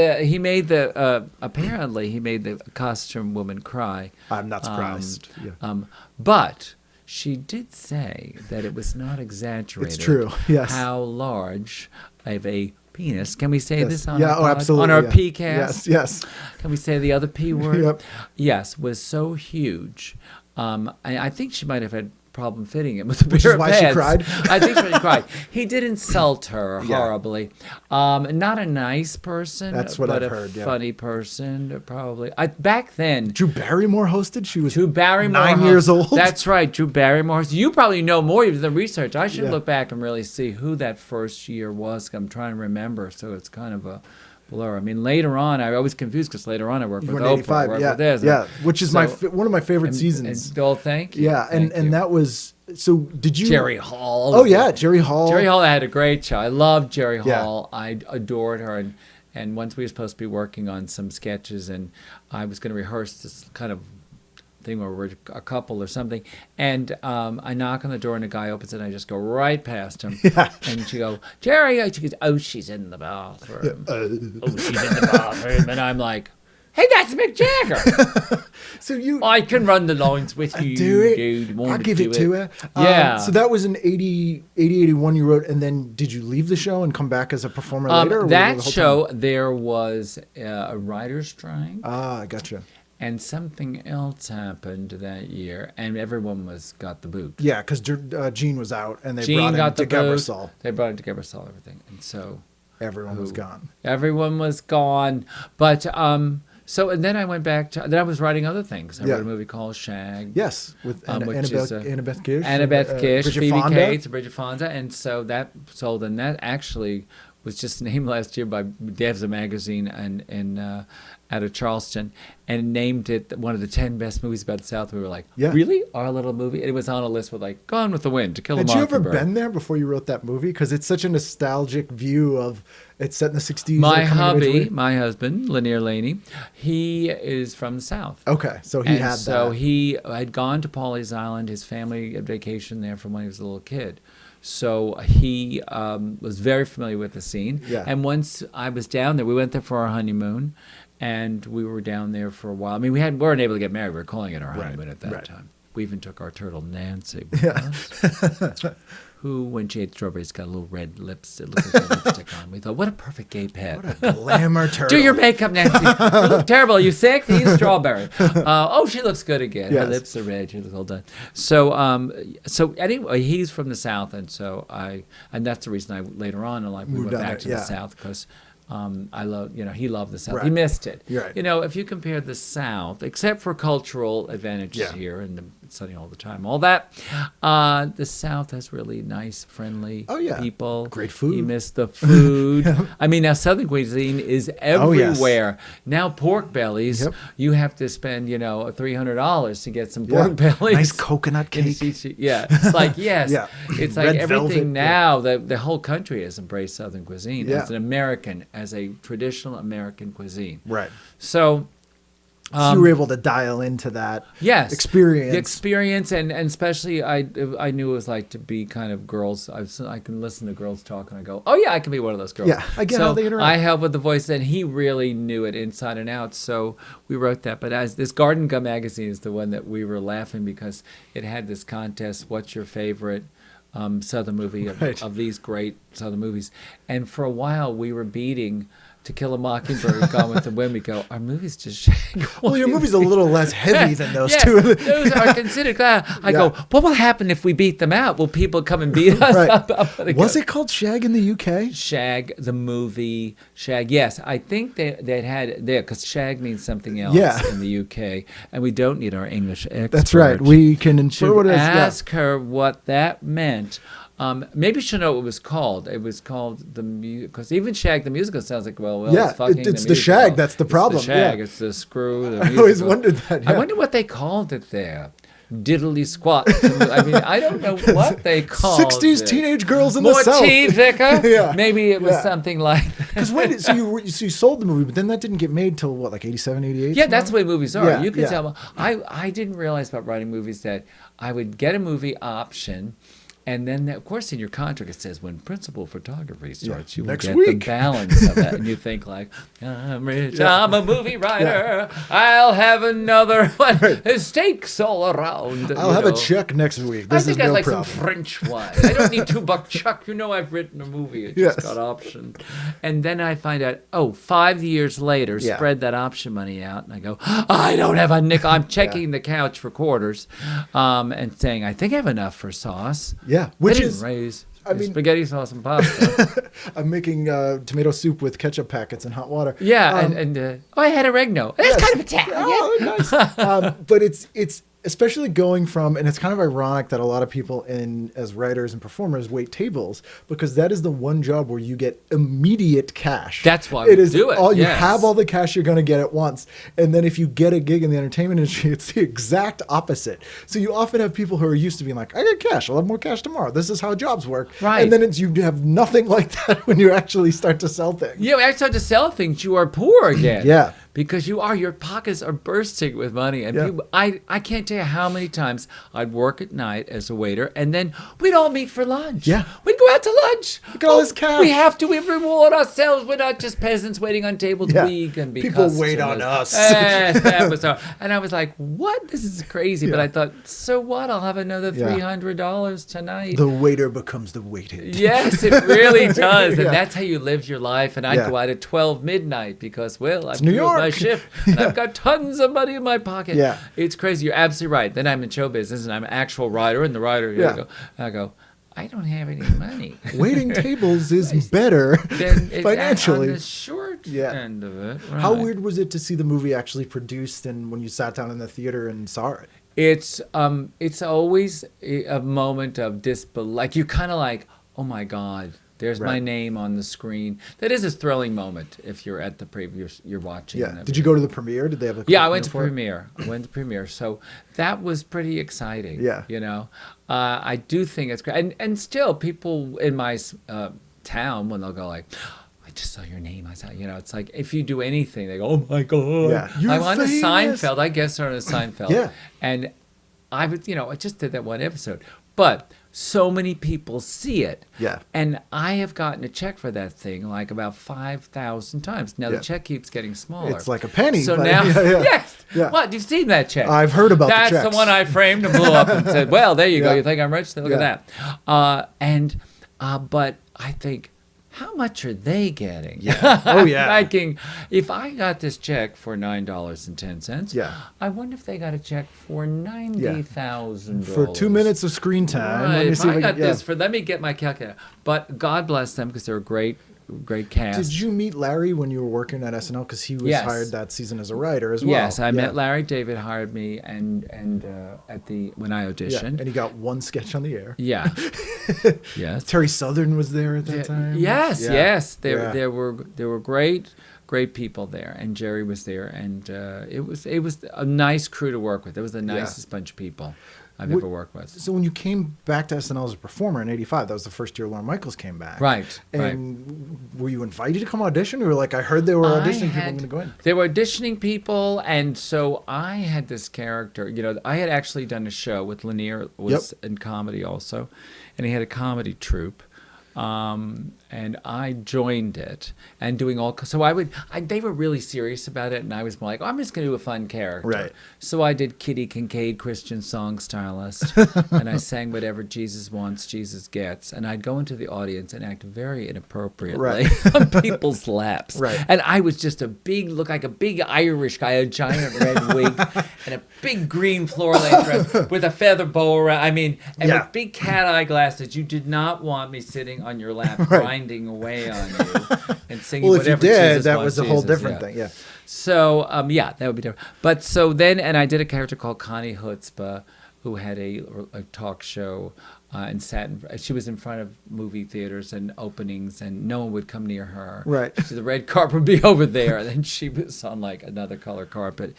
apparently he made the costume woman cry. I'm not surprised. Yeah. But she did say that it was not exaggerated. It's true, yes. How large of a penis? Can we say Yes. this on Yeah, our absolutely, on our yeah. PCast? Yes. Can we say the other P word? Yep. Yes, was so huge. I think she might have had problem fitting it with a Which pair is of why she pants. cried? I think she cried. He did insult her Yeah. horribly. Not a nice person. That's what but I've a heard, yeah. funny person, probably. Back then, Drew Barrymore hosted. She was Drew Barrymore 9 years old. That's right, Drew Barrymore. You probably know more of the research. I should Yeah. look back and really see who that first year was. I'm trying to remember, so it's kind of a blur. I mean, later on, I was confused because later on I worked You with were in Oprah. 85. worked Yeah, with this. yeah. Which is So- one of my favorite and- seasons. And, oh, thank you. Yeah, Thank you. and that was so. Did you Jerry Hall. Oh yeah, Jerry Hall. Jerry Hall had a great show. I loved Jerry Yeah. Hall. I adored her. And once we were supposed to be working on some sketches, and I was going to rehearse this kind of thing where we're a couple or something. And I knock on the door, and a guy opens it, and I just go right past him. Yeah. And she go, Jerry. She goes, oh, she's in the bathroom. Oh, she's in the bathroom. And I'm like, hey, that's Mick Jagger. So you I can run the lines with you, do it. dude. Want I'll give it to her. Yeah. So that was in 80, 81 you wrote, and then did you leave the show and come back as a performer later? Or were you That the whole show, time? there was a writer's strike, I gotcha. and something else happened that year, and everyone got the boot. Yeah, because Gene was out, and they Gene brought got in the Dick boot. Ebersol. They brought in Dick Ebersol, everything, and so Everyone was gone. everyone was gone. But so, and then I went back to. Then I was writing other things. I Yeah. wrote a movie called Shag. Yes, with Which is, Annabeth Gish. Annabeth Gish, Bridget Phoebe Fonda. Cates, Bridget Fonda, and so that sold, and that actually was just named last year by Devs Magazine, and out of Charleston and named it one of the 10 best movies about the South. We were like, Yeah. really? Our little movie? And it was on a list with like Gone with the Wind, To Kill a Had you ever Mockingbird. been there before you wrote that movie? Because it's such a nostalgic view of it's set in the 60s. My like, coming of age hubby, movie. my husband, Lanier Laney, he is from the South. Okay, so he And had so that. he had gone to Pawleys Island. His family had vacation there from when he was a little kid. So he was very familiar with the scene. Yeah. And once I was down there, we went there for our honeymoon, and we were down there for a while. I mean, we weren't able to get married. We were calling it our honeymoon at that right. time. We even took our turtle Nancy with us, who, when she ate strawberries, got a little red lipstick, lipstick on. We thought, what a perfect gay pet. What a glamour turtle. Do your makeup, Nancy. You look terrible. Are you sick? Eat strawberry. Oh, she looks good again. Yes. Her lips are red. She looks all done. So anyway, he's from the South, and so and that's the reason I later on in life we Moved went down back to there, the yeah. South because. I love, he loved the South. Right. He missed it. You're right. If you compare the South, except for cultural advantages Yeah. here and it's sunny all the time, all that, the South has really nice, friendly people. Great food. He missed the food. I mean, now Southern cuisine is everywhere. Now pork bellies, Yep. you have to spend, $300 to get some pork bellies. Nice coconut cake. Yeah, it's like, yes. Yeah. It's Red like everything velvet, now, the whole country has embraced Southern cuisine Yeah. as an American, as a traditional American cuisine. Right. So, So you were able to dial into that yes, experience. the experience, and especially I knew it was like to be kind of girls. I can listen to girls talk and I go, oh yeah, I can be one of those girls. Yeah, I get how they interact. I help with the voice, and he really knew it inside and out. So we wrote that. But as this Garden Gum magazine is the one that we were laughing because it had this contest. What's your favorite Southern movie of these great Southern movies? And for a while we were beating To Kill a Mockingbird, Gone with the Wind. We go, our movies just Well, your movie's a little less heavy than those yes, two. those are considered. I go, what will happen if we beat them out? Will people come and beat us Right. up? Was it called Shag in the UK? Shag, the movie Shag? Yes, I think they had there because Shag means something else Yeah. in the UK, and we don't need our English expert. That's right. We can infer to what it is. ask her what that meant. Maybe she'll know what it was called. It was called because even Shag the musical sounds like Yeah, it's fucking it's the musical. shag, that's the problem, It's the shag. yeah. It's the screw. The I always musical. wondered that. I yeah. wonder what they called it there. Diddly squat. I mean, I don't know what they called 60s it. teenage girls in More the South. tea, Vicar? Yeah. Maybe it was Yeah. something like that. Because when so you sold the movie, but then that didn't get made till what, like 87, 88? Yeah, that's the way movies are. Yeah, You can yeah. tell. I didn't realize about writing movies that I would get a movie option, and then of course in your contract it says when principal photography starts, you will Next get week. the balance of that, and you think like, I'm rich, I'm a movie writer, I'll have another one, steaks all around. I'll have a check next week. I This think is I'd no like problem. some French wine. I don't need $2 chuck. You know I've written a movie. It just Yes. got optioned. And then I find out, 5 years later, Yeah. spread that option money out. And I go, I don't have a nickel. I'm checking the couch for quarters and saying, I think I have enough for sauce. Yeah, They which didn't is, raise I mean- spaghetti sauce and pasta. I'm making tomato soup with ketchup packets and hot water. Yeah, I had oregano. That's kind of Italian. Oh, nice. But it's especially going from, and it's kind of ironic that a lot of people as writers and performers wait tables, because that is the one job where you get immediate cash. That's why we do it, You yes. have all the cash you're going to get at once. And then if you get a gig in the entertainment industry, it's the exact opposite. So you often have people who are used to being like, I got cash, I'll have more cash tomorrow. This is how jobs work. Right. And then you have nothing like that when you actually start to sell things. Yeah, when I start to sell things, you are poor again. Yeah. Because your pockets are bursting with money. And Yeah. people, I can't tell you how many times I'd work at night as a waiter, and then we'd all meet for lunch. Yeah. We'd go out to lunch. Look at all this cash. We have to. We reward ourselves. We're not just peasants waiting on tables. Yeah. We can be People wait on customers. us. Yes, that was our, and I was like, what? This is crazy. But Yeah. I thought, so what? I'll have another Yeah. $300 tonight. The waiter becomes the waited. Yes, it really does. And Yeah. that's how you live your life. And I'd Yeah. go out at 12 midnight because, I've New through my York. shift and I've got tons of money in my pocket. Yeah. It's crazy. You're absolutely right. Then I'm in show business and I'm an actual writer. And the writer, Yeah. I go, I don't have any money. Waiting tables is better Then it's financially. on the short Yeah. end of it. How right. weird was it to see the movie actually produced and when you sat down in the theater and saw it? It's always a moment of disbelief. Like you kind of like, oh my God, There's my Right. name on the screen. That is a thrilling moment if you're at the you're watching. Yeah. the Did you go to the premiere? Did they have a Yeah, I went to for it? premiere. I went to premiere. So that was pretty exciting. Yeah. You know, I do think it's great. And still, people in my town, when they'll go like, I just saw your name. I saw, you know, it's like if you do anything, they go, oh my God. Yeah. I'm You're on the famous. Seinfeld. I guess on the Seinfeld. Yeah. And I was, you know, I just did that one episode. But so many people see it. Yeah. And I have gotten a check for that thing like about 5,000 times. Now Yeah. the check keeps getting smaller. It's like a penny. So but- now, yeah. yes. Yeah. What? You've seen that check? I've heard about the That's checks. the one I framed and blew up and said, "Well, there you go. Yeah. You think I'm rich? Look Yeah. at that." But I think, how much are they getting? Yeah. Oh, yeah. I'm thinking, if I got this check for $9.10, Yeah. I wonder if they got a check for $90,000 For 2 minutes of screen time. Right. Let me If see I if got can- yeah. this for, let me get my calculator. But God bless them because they're a great cast. Did you meet Larry when you were working at SNL? Because he was Yes. hired that season as a writer as well. Yes, I Yeah. met Larry David hired me and at the when I Yeah. auditioned. And he got one sketch on the air. Yeah. Yes. Terry Southern was there at that time. Yes, Yeah. yes. Yeah. There were great people there, and Jerry was there, and it was a nice crew to work with. It was the nicest bunch of people I've Would- ever worked with. So when you came back to SNL as a performer in '85, that was the first year Lorne Michaels came back. Right, And were you invited to come audition, or like I heard they were auditioning people? I'm going to go in. They were auditioning people, and so I had this character. You know, I had actually done a show with Lanier, was in comedy also, and he had a comedy troupe. And I joined it and doing all, so they were really serious about it. And I was more like, I'm just going to do a fun character. Right. So I did Kitty Kincaid, Christian song stylist, and I sang whatever Jesus wants, Jesus gets. And I'd go into the audience and act very inappropriately Right. on people's laps. Right. And I was just look like a big Irish guy, a giant red wig and a big green floor length dress with a feather bow around. I mean, and Yeah. with big cat eye glasses. You did not want me sitting on your lap grinding away on you and singing Well, if you whatever did, Jesus that wants, was a whole Jesus, different yeah. thing. Yeah. So, that would be different. But so then, and I did a character called Connie Hutzpah, who had a talk show and she was in front of movie theaters and openings, and no one would come near her. Right. So the red carpet would be over there, and then she was on like another color carpet.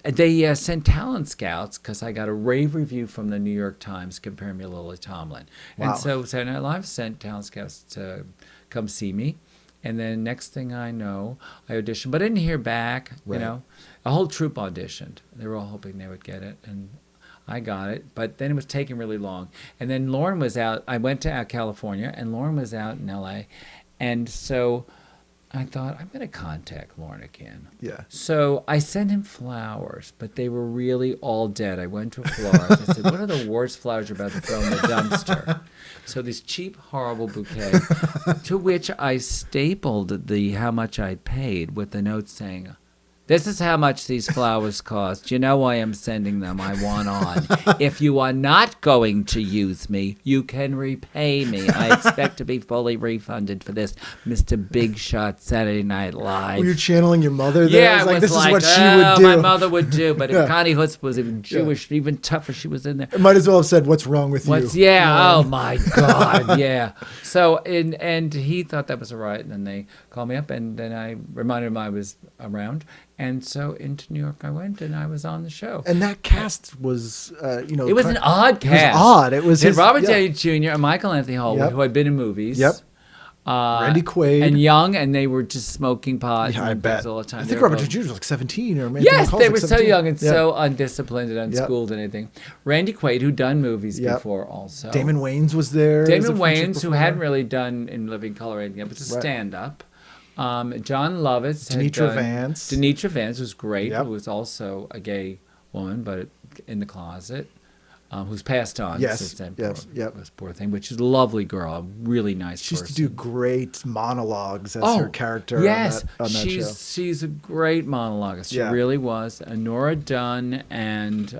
They sent talent scouts because I got a rave review from the New York Times comparing me to Lily Tomlin. Wow. And so Saturday Night Live sent talent scouts to come see me. And then next thing I know, I auditioned, but I didn't hear back, Right. you know. A whole troupe auditioned. They were all hoping they would get it, and I got it. But then it was taking really long. And then Lauren was out. I went to California, and Lauren was out in L.A. And so I thought, I'm going to contact Lauren again. Yeah. So I sent him flowers, but they were really all dead. I went to a florist. I said, what are the worst flowers you're about to throw in the dumpster? So this cheap, horrible bouquet, to which I stapled the how much I paid with the note saying, this is how much these flowers cost. You know why I'm sending them. I want on. If you are not going to use me, you can repay me. I expect to be fully refunded for this, Mr. Big Shot Saturday Night Live. Were you channeling your mother there? Yeah, I was like, it was this like, is what she would do. my mother would do. But Yeah. if Connie Hutz was even Jewish, even tougher, she was in there. It might as well have said, what's wrong with you? Yeah. Oh my God. Yeah. So and he thought that was all right, and then they called me up, and then I reminded him I was around, and so into New York I went, and I was on the show. And that cast was, It was an odd cast. It was odd. It was It had his, Robert yeah. Downey Jr. and Michael Anthony Hall, Yep. who had been in movies. Yep. Randy Quaid. and young, and they were just smoking pot. Yeah, I and bet. things all the time. I They think were Robert both- Downey Jr. was like 17 or maybe Yes, McCullough they was were like so 17. young and Yeah. so undisciplined and unschooled and anything. Randy Quaid, who'd done movies Yep. before also. Damon Wayans was there. as a Damon featured Wayans, who performer. hadn't really done In Living Color or anything yet, but it's a Right. stand-up. John Lovitz. had Denitra done- Vance. Denitra Vance was great, Yep. who was also a gay woman, but in the closet. Who's passed on Yes, since then. yes, yep. This poor thing, which is a lovely girl, a really nice She used to person. do great monologues as her character yes, on that show. she's a great monologuist. She Yeah. really was. Nora Dunn and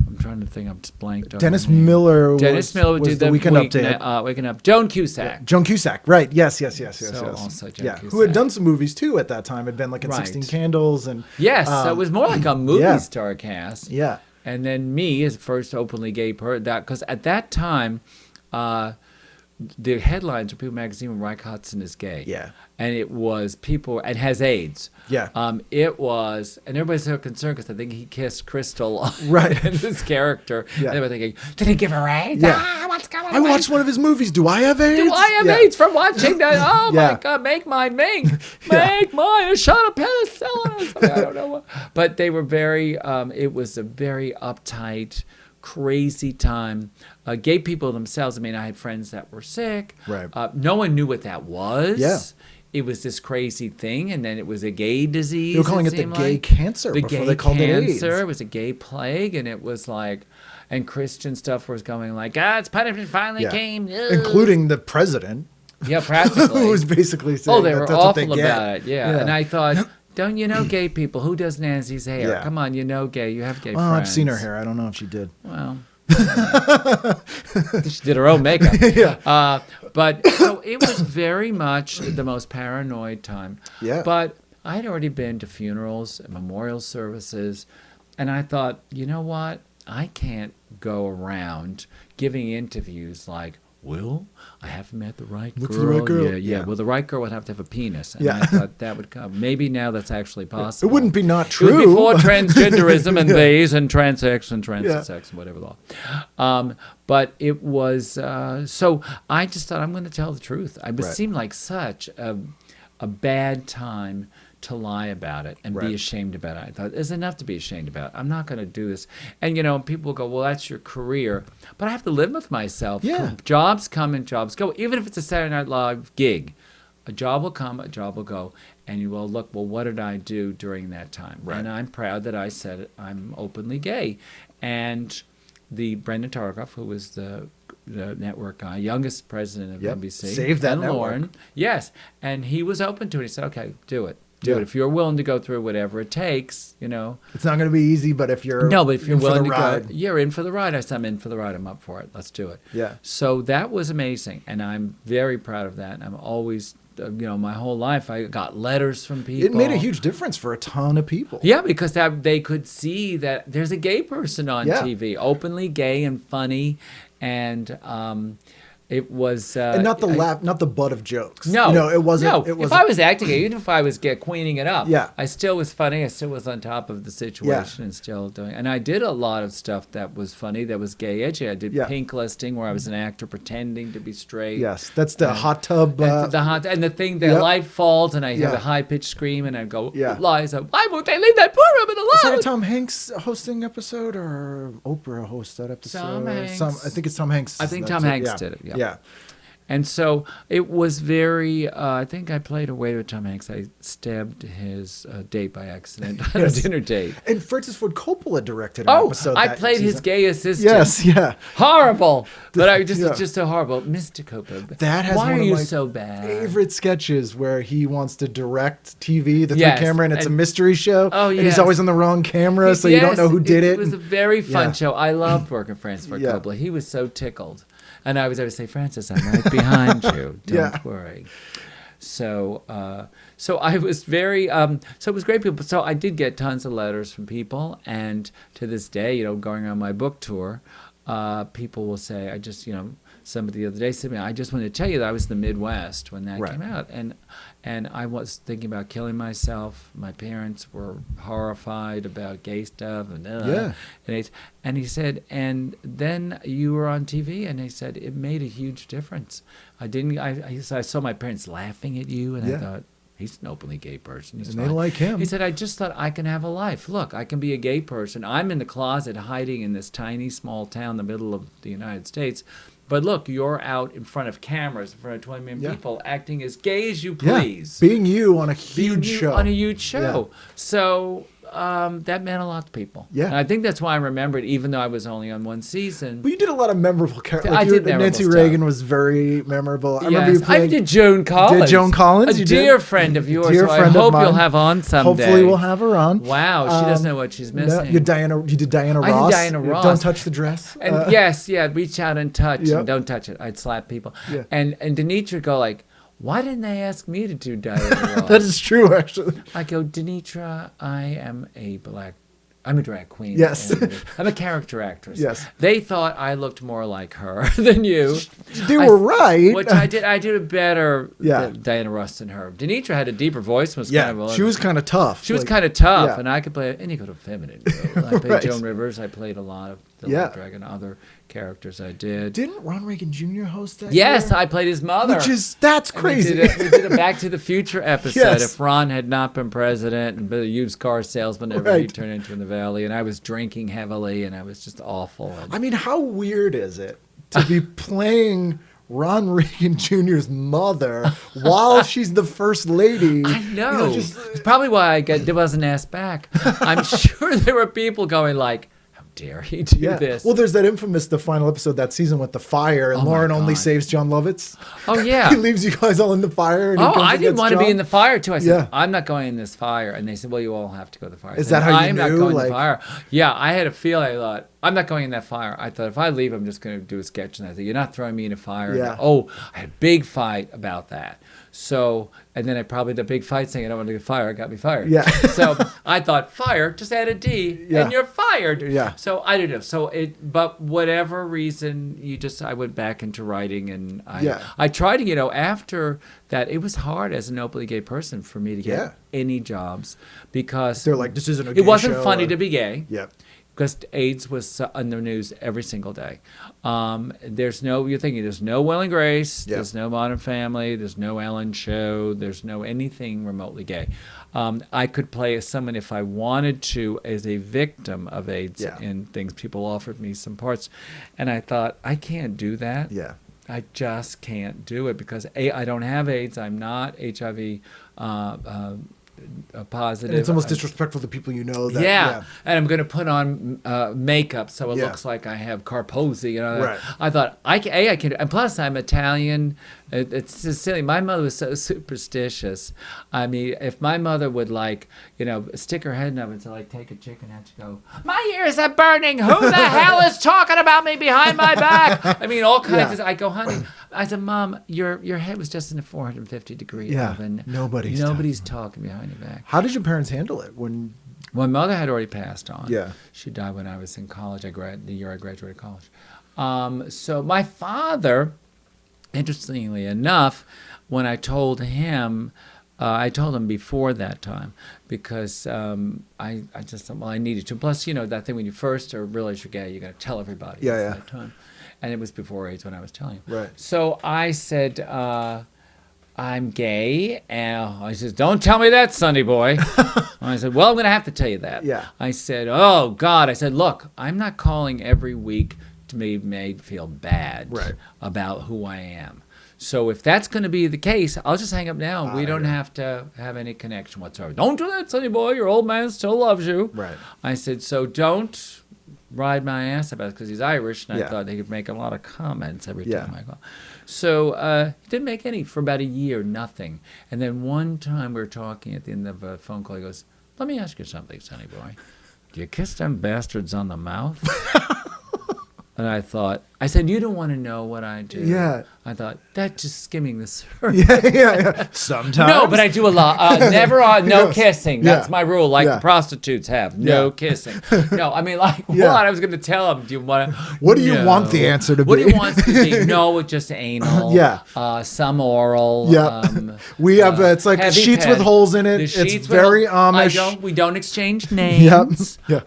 I'm trying to think. I'm just blanked on Dennis her name. Miller Dennis Miller would was do the Weekend Update. Waking Up. Joan Cusack. Joan Cusack, right? Yes. So yes. also Joan yeah, who Cusack. had done some movies too at that time. Had been like in Right. 16 Candles and Yes, so it was more like a movie yeah. star cast. yeah. And then me as the first openly gay person, because at that time, the headlines for People magazine were Mike Hudson is gay. Yeah. And it was people, and has AIDS. Yeah. It was, and everybody's so concerned because I think he kissed Crystal Right. in this character. Yeah. And they were thinking, did he give her AIDS? Yeah. Ah, what's going on? I watched one of his movies. Do I have AIDS? Do I have AIDS from watching that? Oh Yeah. my God, make mine mink. Yeah. Make mine a shot of penicillin or something. I don't know what. But they were very, it was a very uptight, crazy time. Gay people themselves, I mean, I had friends that were sick. Right. No one knew what that was. Yeah. It was this crazy thing, and then it was a gay disease. They were calling it the gay cancer The before gay they called it AIDS. cancer. It was a gay plague, and it was like, and Christian stuff was going like, God's punishment finally Yeah. came. Ugh. Including the president, Yeah, practically. who was basically saying they that were that's what they awful get. about it. Yeah. And I thought, don't you know gay people? Who does Nancy's hair? Yeah. Come on, you know gay. You have gay Well, friends. I've seen her hair. I don't know if she did. Well, she did her own makeup. Yeah. But so it was very much the most paranoid time. Yeah. But I had already been to funerals and memorial services, and I thought, you know what? I can't go around giving interviews like, well, I haven't met the right Look girl. for the right girl. Yeah. Yeah. Well, the right girl would have to have a penis. And Yeah. I thought that would come. Maybe now that's actually possible. It wouldn't be not It true. was before transgenderism and gays and transex and Yeah. transex and whatever law. But it was, so I just thought I'm going to tell the truth. It Right. seemed like such a bad time to lie about it and Right. be ashamed about it. I thought, there's enough to be ashamed about. I'm not going to do this. And, you know, people go, well, that's your career. But I have to live with myself. Yeah. Jobs come and jobs go. Even if it's a Saturday Night Live gig, a job will come, a job will go. And you will look, well, what did I do during that time? Right. And I'm proud that I said I'm openly gay. And the Brendan Targoff, who was the network guy, youngest president of Yep. NBC. Saved that and network. Lauren. Yes. And he was open to it. He said, okay, do it. Do Yeah. it. If you're willing to go through whatever it takes, you know. It's not going to be easy, but if you're No, but if you're in for willing the to ride, go, you're in for the ride. I said, I'm in for the ride. I'm up for it. Let's do it. Yeah. So that was amazing. And I'm very proud of that. And I'm always, my whole life, I got letters from people. it made a huge difference for a ton of people. Yeah, because they could see that there's a gay person on Yeah. TV, openly gay and funny, and it was And not the not the butt of jokes. no, You know, it wasn't. No, It if wasn't. I was acting, even if I was queening it up, Yeah. I still was funny. I still was on top of the situation and still doing. And I did a lot of stuff that was funny, that was gay edgy. I did Yeah. Pink Listing, where I was an actor pretending to be straight. Yes, that's the hot tub. And the thing, the Yep. light falls, and I have Yeah. a high pitched scream, and I go, Yeah. Liza, why won't they leave that poor woman Is that alone? a Tom Hanks hosting episode or Oprah hosts that episode? Tom Hanks. I think it's Tom Hanks. I think That's Tom it. Hanks Yeah. did it, yeah. Yeah. And so it was very, I think I played a waiter with Tom Hanks. I stabbed his date by accident on Yes. a dinner date. And Francis Ford Coppola directed an Oh, episode. I that played his season. gay assistant. Yes, yeah. Horrible. But I Yeah. just so horrible. Mr. Coppola. That has Why one are of you my so bad? favorite sketches where he wants to direct TV, the Yes, through camera, and it's a and- mystery show. Oh, And he's yes. always on the wrong camera, so you don't know who did it. It was a very fun Yeah. show. I loved working with Francis Ford Yeah. Coppola. He was so tickled. And I was always say, Francis, I'm right behind you. Don't Yeah. worry. So, so I was very, so it was great people. So I did get tons of letters from people. And to this day, going on my book tour, people will say, somebody the other day said to me, I just wanted to tell you that I was in the Midwest when that Right. came out. And I was thinking about killing myself. My parents were horrified about gay stuff. Yeah. And he said, and then you were on TV, and he said, it made a huge difference. I saw my parents laughing at you, and Yeah. I thought, he's an openly gay person. He's And they fine." like him. He said, I just thought I can have a life. Look, I can be a gay person. I'm in the closet hiding in this tiny, small town in the middle of the United States. But look, you're out in front of cameras, in front of 20 million Yeah. people, acting as gay as you Yeah. please. Being you on a Being huge you show. On a huge show. So that meant a lot to people. Yeah. And I think that's why I remember it, even though I was only on one season. But you did a lot of memorable characters. I did memorable Nancy stuff. Reagan was very memorable. I remember you Yes, playing. I did Joan Collins. Did Joan Collins? A You dear did? friend of yours, Dear who I friend of hope you'll mine. have on someday. Hopefully we'll have her on. Wow, she doesn't know what she's No, missing. you did Diana I did Ross. Diana Ross. Don't touch the dress. And yes, reach out and touch, Yep. and don't touch it. I'd slap people. Yeah. And Denitra would go like, why didn't they ask me to do Diana Ross? That is true, actually. I go, Denitra, I am a black I'm a drag queen. Yes. and I'm a character actress. Yes. They thought I looked more like her than you. They were right. Which I did. I did a better Yeah. Diana Ross than her. Denitra had a deeper voice. Was Yeah, kind of she was kind of tough. She was Like, kind of tough, yeah. and I could play any kind of feminine role. I played Right. Joan Rivers. I played a lot of the Yeah. Love Dragon, other characters I did. Didn't Ron Reagan Jr. host that? Yes, year? I played his mother. That's And crazy. We did a Back to the Future episode. Yes. If Ron had not been president and been a used car salesman, ever he Right. turned into in the Valley, and I was drinking heavily, and I was just awful. And I mean, how weird is it to be playing Ron Reagan Jr.'s mother while she's the first lady? I know. just- It's probably why I wasn't asked back. I'm sure there were people going like, "How dare he do this?" Well, there's that infamous the final episode that season with the fire, and Oh my Lauren only God. saves John Lovitz. Oh yeah. He leaves you guys all in the fire. And he Oh, goes I didn't against want to be John. in the fire too. I said, Yeah. I'm not going in this fire. And they said, well, you all have to go to the fire. I Is said, that how you I'm not knew, going like- to the fire. Yeah, I had a feel. I thought, I'm not going in that fire. I thought, if I leave, I'm just going to do a sketch. And I thought, you're not throwing me in a fire. Yeah. And, oh, I had a big fight about that. So, and then I probably the big fight saying I don't want to get fired got me fired. Yeah. So I thought, fire, just add a D Yeah. and you're fired. Yeah. So I don't know. So but whatever reason, I went back into writing, and Yeah. I tried to, after that, it was hard as an openly gay person for me to get Yeah. any jobs because They're like, this isn't a gay it wasn't show, funny or- to be gay. Yeah. Because AIDS was on the news every single day. You're thinking there's no Will and Grace, Yeah. there's no Modern Family, there's no Ellen Show, there's no anything remotely gay. I could play as someone if I wanted to as a victim of AIDS Yeah. and things. People offered me some parts, and I thought, I can't do that. Yeah. I just can't do it because I don't have AIDS. I'm not HIV positive. And it's almost disrespectful to people you know. That, Yeah. And I'm going to put on makeup so it Yeah. looks like I have Carposi. Right. I thought I can. And plus, I'm Italian. It's Sicilian. My mother was so superstitious. I mean, if my mother would stick her head in oven to take a chicken and she'd go, "My ears are burning. Who the hell is talking about me behind my back?" I mean, all kinds Yeah. of. I go, "Honey," I said, "Mom, your head was just in a 450-degree Yeah. oven. Nobody's talking behind your back." How did your parents handle it when? My mother had already passed on. Yeah. She died when I was in college. The year I graduated college. So my father, interestingly enough, when I told him, I told him before that time because I just thought, well, I needed to. Plus, that thing when you first realize you're gay, you got to tell everybody. Yeah, at yeah. that time. And it was before AIDS when I was telling you. Right. So I said, I'm gay. And I said, don't tell me that, Sonny boy. I said, well, I'm going to have to tell you that. Yeah. I said, oh, God. I said, look, I'm not calling every week to be made feel bad Right. about who I am. So if that's going to be the case, I'll just hang up now. We don't have to have any connection whatsoever. Don't do that, Sonny boy. Your old man still loves you. Right. I said, so don't ride my ass about it because he's Irish, and Yeah. I thought he could make a lot of comments every Yeah. time I go. So he didn't make any for about a year, nothing. And then one time we were talking at the end of a phone call. He goes, let me ask you something, Sonny boy. Do you kiss them bastards on the mouth? And I said, you don't want to know what I do. Yeah. I thought, that's just skimming the surface. Yeah. Sometimes. No, but I do a lot. Never no Yes. kissing. Yeah. That's my rule, like Yeah. the prostitutes have. No Yeah. kissing. No, I mean, what? Yeah. I was going to tell him, do you want to... What do you want the answer to What be? do you want it to be? No, it's just anal. Yeah. Some oral. Yeah. We have it's like heavy sheets pen. with holes in it. The It's sheets with very hole- Amish. We don't exchange names. Yeah.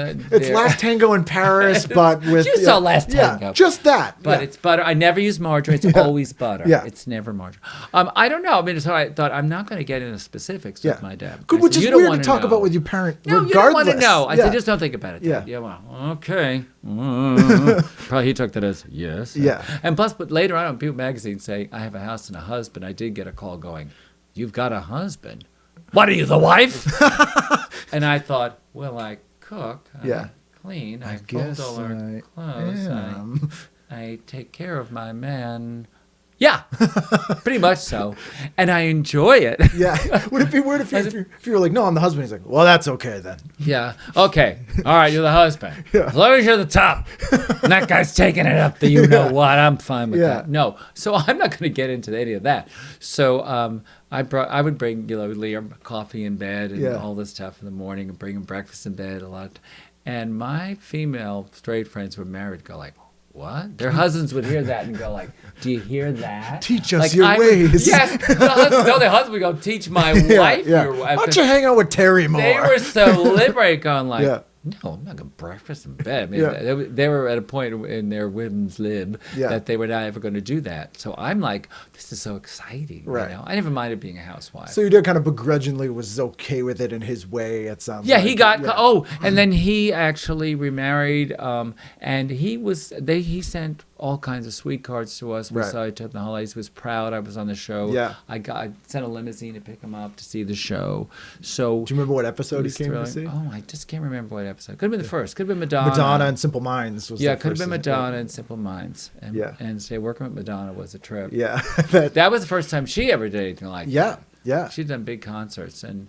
It's they're- Last Tango in Paris, but with You saw Last Tango. Yeah, just that. But yeah. it's butter. I never use margarine. It's always butter. Yeah. It's never margarine. I don't know. I mean, so I thought I'm not going to get into specifics with my dad. Good, I which said, is "You don't weird to wanna talk know." about with your parent. No, regardless. you don't want to know. I yeah. said, just don't think about it. Yeah. Dad. Yeah, well, okay. Probably he took that as yes. Yeah. And plus, but later on People Magazine saying, I have a house and a husband, I did get a call going, you've got a husband. What are you, the wife? And I thought, well, I cook. Yeah. I clean. I fold guess all our I clothes. am. I take care of my man. Yeah, pretty much so. And I enjoy it. Yeah. Would it be weird if you were like, no, I'm the husband? He's like, well, that's okay then. Yeah. Okay. All right. You're the husband. Yeah. As long as you're the top. And that guy's taking it up. You know what? I'm fine with Yeah. that. No. So I'm not going to get into any of that. So I would bring Liam coffee in bed and all this stuff in the morning and bring him breakfast in bed a lot. And my female straight friends who were married go like, what? Their husbands would hear that and go like, do you hear that? Teach us your ways. Yes. The husband would go, teach my wife your wife. Why don't you hang out with Terry more? They were so liberated going like, Yeah. no, I'm not going to breakfast in bed. I mean, they were at a point in their women's lib that they were not ever going to do that. So I'm like, this is so exciting. Right. You know? I never minded being a housewife. So your dad kind of begrudgingly was okay with it in his way, it sounds like. He got, and then he actually remarried, and he sent all kinds of sweet cards to us. We saw each other in the holidays. He was proud I was on the show. Yeah. I sent a limousine to pick him up to see the show. So do you remember what episode he came thrilling. to see? Oh, I just can't remember what episode. Could have been the first. Could have been Madonna. Madonna and Simple Minds was the could have first been season. Madonna and Simple Minds. And say working with Madonna was a trip. Yeah. That was the first time she ever did anything like that. Yeah. She'd done big concerts, and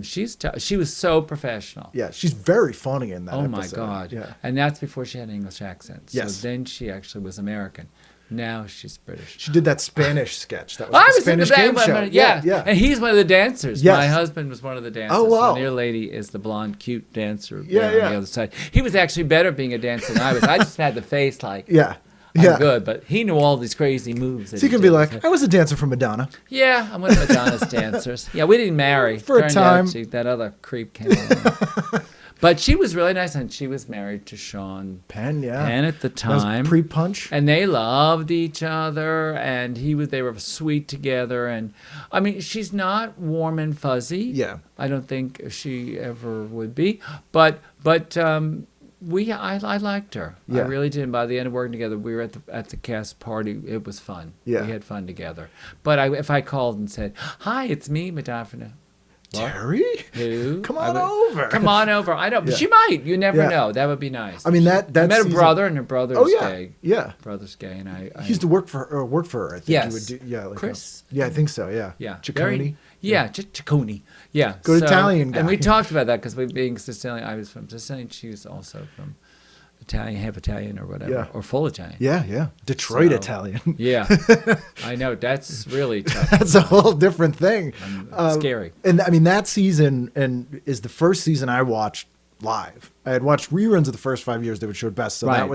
she was so professional. Yeah, she's very funny in that Oh episode. my God. Yeah. And that's before she had an English accent. So Yes. then she actually was American. Now she's British. She did that Spanish sketch. That was I the was Spanish in game show. Yeah. And he's one of the dancers. Yes. My husband was one of the dancers. Oh, wow. The near lady is the blonde, cute dancer on Yeah. the other side. He was actually better at being a dancer than I was. I just had the face like, Yeah. I'm good, but he knew all these crazy moves. That So you can did. be like, I was a dancer for Madonna. Yeah, I'm one of Madonna's dancers. Yeah, we didn't marry. For a Turned time. out that other creep came along. But she was really nice, and she was married to Sean Penn, Penn at the That was time. pre-punch. And they loved each other, and they were sweet together. And I mean, she's not warm and fuzzy. Yeah. I don't think she ever would be. But I liked her. Yeah. I really did. By the end of working together, we were at the cast party. It was fun. Yeah. We had fun together. But if I called and said, "Hi, it's me, Madonna." Terry? Who? Come on over. Come on over. I know. Yeah. She might. You never Yeah. know. That would be nice. I mean, that I met her season- brother, and her brother's Oh, yeah. gay. Yeah. Brother's gay, and I He used to work for her, I think. Yes. He would do, like Chris? I think so, yeah. Yeah. Ciccone. Ciccone. Yeah. Good Italian guy. And we talked about that because being Sicilian, I was from Sicilian. She was also from Italian, half Italian or whatever, Yeah. or full Italian. Yeah. Detroit So- Italian. Yeah. I know. That's really tough. That's a whole different thing. Scary. And I mean, that season is the first season I watched live. I had watched reruns of the first 5 years they would show best. So Right.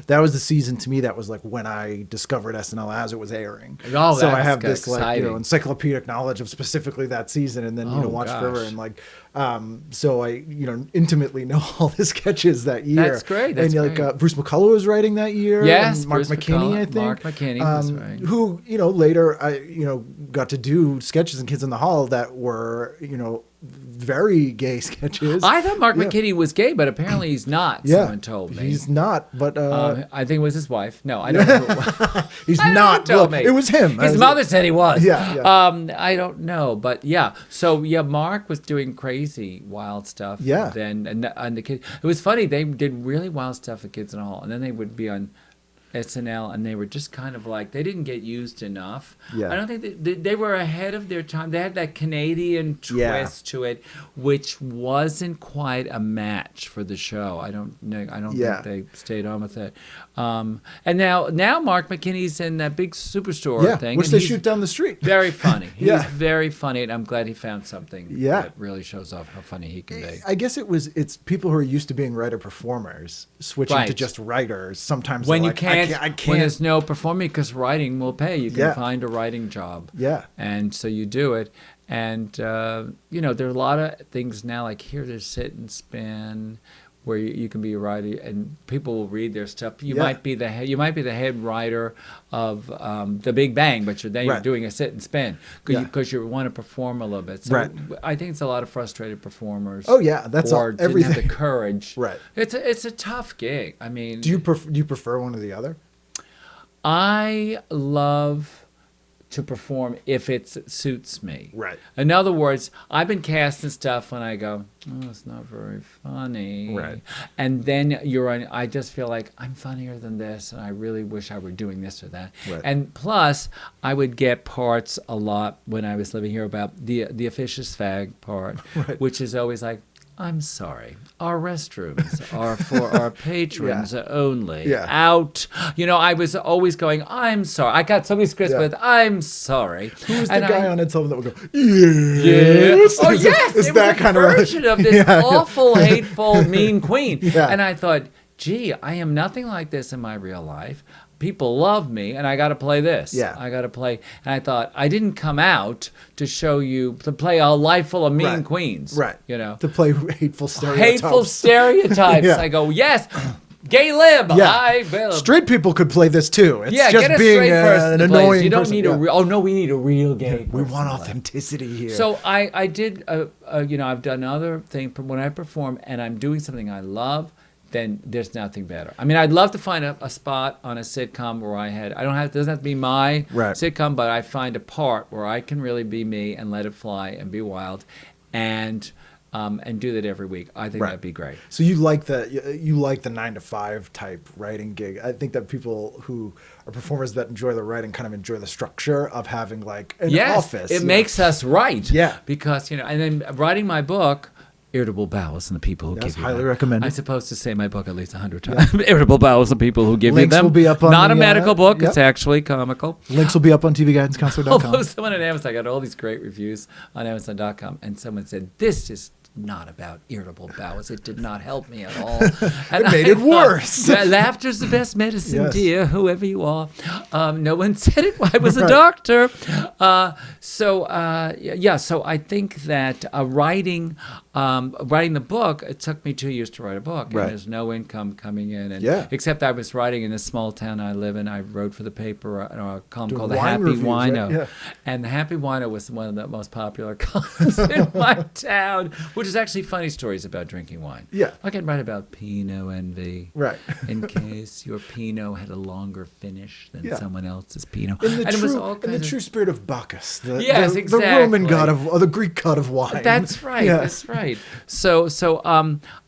that was the season to me. That was like when I discovered SNL as it was airing. Oh, so I that's have this exciting. encyclopedic knowledge of specifically that season, and then watched gosh. forever and so I intimately know all the sketches that year. That's great. That's and great. Bruce McCullough was writing that year. Yes, and Mark Bruce McKinney, McCullough. I think. Mark McKinney was right. Who later I got to do sketches in Kids in the Hall that were very gay sketches. I thought Mark Yeah. McKinney was gay, but apparently he's not. Yeah, Someone told me. he's not. But I think it was his wife. No, I don't know. he's I don't know not. who told Well, me. it was him. His mother said he was. Yeah. I don't know, but yeah. So yeah, Mark was doing crazy, wild stuff. Yeah. Then and the kid. It was funny. They did really wild stuff at Kids in the Hall, and then they would be on SNL, and they were just kind of like they didn't get used enough. Yeah. I don't think they were ahead of their time. They had that Canadian Yeah. twist to it, which wasn't quite a match for the show. I don't Yeah. think they stayed on with it. And now Mark McKinney's in that big Superstore Yeah, thing, which and they he's shoot down the street. very funny. He's Yeah. very funny, and I'm glad he found something Yeah. that really shows off how funny he can be. I guess it's people who are used to being writer performers switching to Right. just writers. Sometimes When they're you like, can't, I can't. when there's no performing, because writing will pay. You can Yeah. find a writing job. Yeah. And so you do it. And, there are a lot of things now, like here, there's Sit and Spin, where you can be a writer, and people will read their stuff. You Yeah. might be the head writer of The Big Bang, but you're Right. doing a Sit and Spin because you want to perform a little bit. So Right. I think it's a lot of frustrated performers. Oh, yeah, that's or all- didn't everything. have the courage. Right. It's a tough gig. I mean, Do you prefer one or the other? I love to perform if it suits me. Right. In other words, I've been casting stuff when I go, oh, it's not very funny. Right. And then I just feel like I'm funnier than this, and I really wish I were doing this or that. Right. And plus, I would get parts a lot when I was living here about the officious fag part, Right. which is always like, I'm sorry. Our restrooms are for our patrons only. Yeah. Out. I was always going, I'm sorry. I got so many scripts with, I'm sorry. Who was the And guy on Ed Sullivan that would go, yes? Oh, yes. Is It that was a kind of version of this Yeah, yeah. awful, hateful, mean queen. Yeah. And I thought, gee, I am nothing like this in my real life. People love me, and I got to play this. Yeah. I got to play. And I thought, I didn't come out to show you, to play a life full of mean Right. queens. Right. To play hateful stereotypes. hateful stereotypes. Yeah. I go, yes, gay lib. Yeah. Hi, Bill. Straight people could play this too. It's yeah, just get a being straight person an to play this. annoying You don't person. need Yeah. a real. Oh no, we need a real gay. We person want to play. authenticity here. So I did. I've done other things when I perform, and I'm doing something I love. Then there's nothing better. I mean, I'd love to find a spot on a sitcom where it doesn't have to be my Right. sitcom, but I find a part where I can really be me and let it fly and be wild, and do that every week. I think Right. that'd be great. So you like the 9-to-5 type writing gig. I think that people who are performers that enjoy the writing kind of enjoy the structure of having like an Yes, office. it makes us right. Yeah. Because, and then writing my book, Irritable Bowels and the People Who Yes, Give You highly Them. recommended. I'm supposed to say my book at least 100 times. Irritable Bowels and People Who Give Links You Them. will be up on Not the, a medical book. yep. It's actually comical. Links will be up on tvguidancecounselor.com. Although someone at Amazon, I got all these great reviews on Amazon.com, and someone said, this is not about irritable bowels. It did not help me at all. And It made I it worse. "Yeah, laughter's the best medicine, Yes. dear, whoever you are. No one said it. I was a Right. doctor. So I think that writing the book, it took me 2 years to write a book. And Right. there's no income coming in. And Yeah. Except I was writing in this small town I live in. I wrote for the paper a column Doing called The wine Happy reviews, right? Wino. Yeah. And The Happy Wino was one of the most popular columns in my town, which is actually funny stories about drinking wine. Yeah. I can write about Pinot envy. Right. In case your Pinot had a longer finish than Yeah. someone else's Pinot. In the, and it was all in the kinds of- true spirit of Bacchus, the Yes, the Roman exactly. god of the Greek god of wine. That's right. Yeah. That's right. So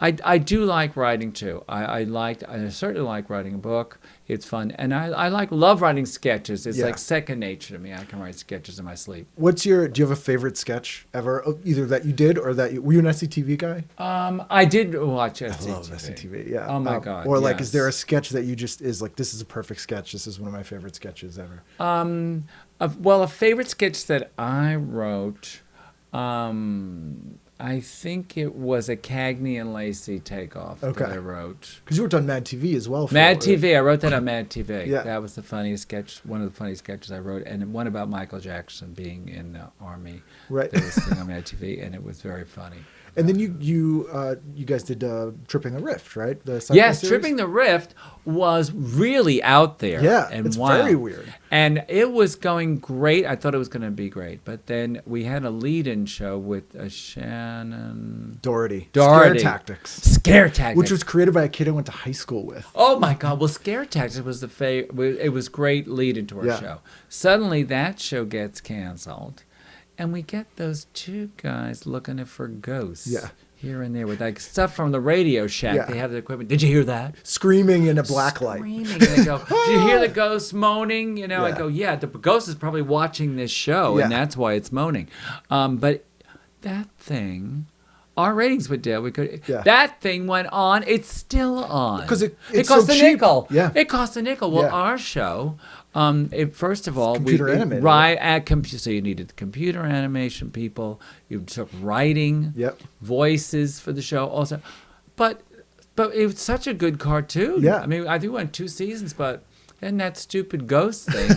I do like writing too. I certainly like writing a book. It's fun, and I love writing sketches. It's Yeah. like second nature to me. I can write sketches in my sleep. Do you have a favorite sketch ever? Either that you did or were you an SCTV guy? I did watch SCTV. I love SCTV. Yeah. Oh my God. Or like, yes. is there a sketch that you just is like, this is a perfect sketch. This is one of my favorite sketches ever. Well, a favorite sketch that I wrote, I think it was a Cagney and Lacey takeoff Okay. that I wrote. Because you worked on Mad TV as well. Mad TV. I wrote that on Mad TV. Yeah. That was the funniest sketch, one of the funniest sketches I wrote, and one about Michael Jackson being in the army. Right. There was a thing on Mad TV, and it was very funny. And then you guys did Tripping the Rift, right? The sci-fi Yes, series? Tripping the Rift was really out there. Yeah, and it's wild. very weird. And it was going great. I thought it was going to be great. But then we had a lead-in show with Shannon Doherty. Doherty. Scare Tactics. Scare Tactics. Which was created by a kid I went to high school with. Oh my God! Well, Scare Tactics was it was great lead into our Yeah. show. Suddenly, that show gets canceled, and we get those two guys looking for ghosts. Yeah. Here and there with like stuff from the Radio Shack. Yeah. They have the equipment. Did you hear that? Screaming in a black light. Screaming. And they go, "Did you hear the ghost moaning?" I Yeah. go, "Yeah, the ghost is probably watching this show, Yeah. and that's why it's moaning." But that thing. Our ratings went down. Yeah. That thing went on. It's still on 'Cause it cost so a cheap. nickel. Yeah. It cost a nickel. Well, Yeah. our show, first of all, computer animated, right? So you needed computer animation people. You took writing, Yep. voices for the show also, but it was such a good cartoon. Yeah. I mean, I think we went 2 seasons, but. And that stupid ghost thing,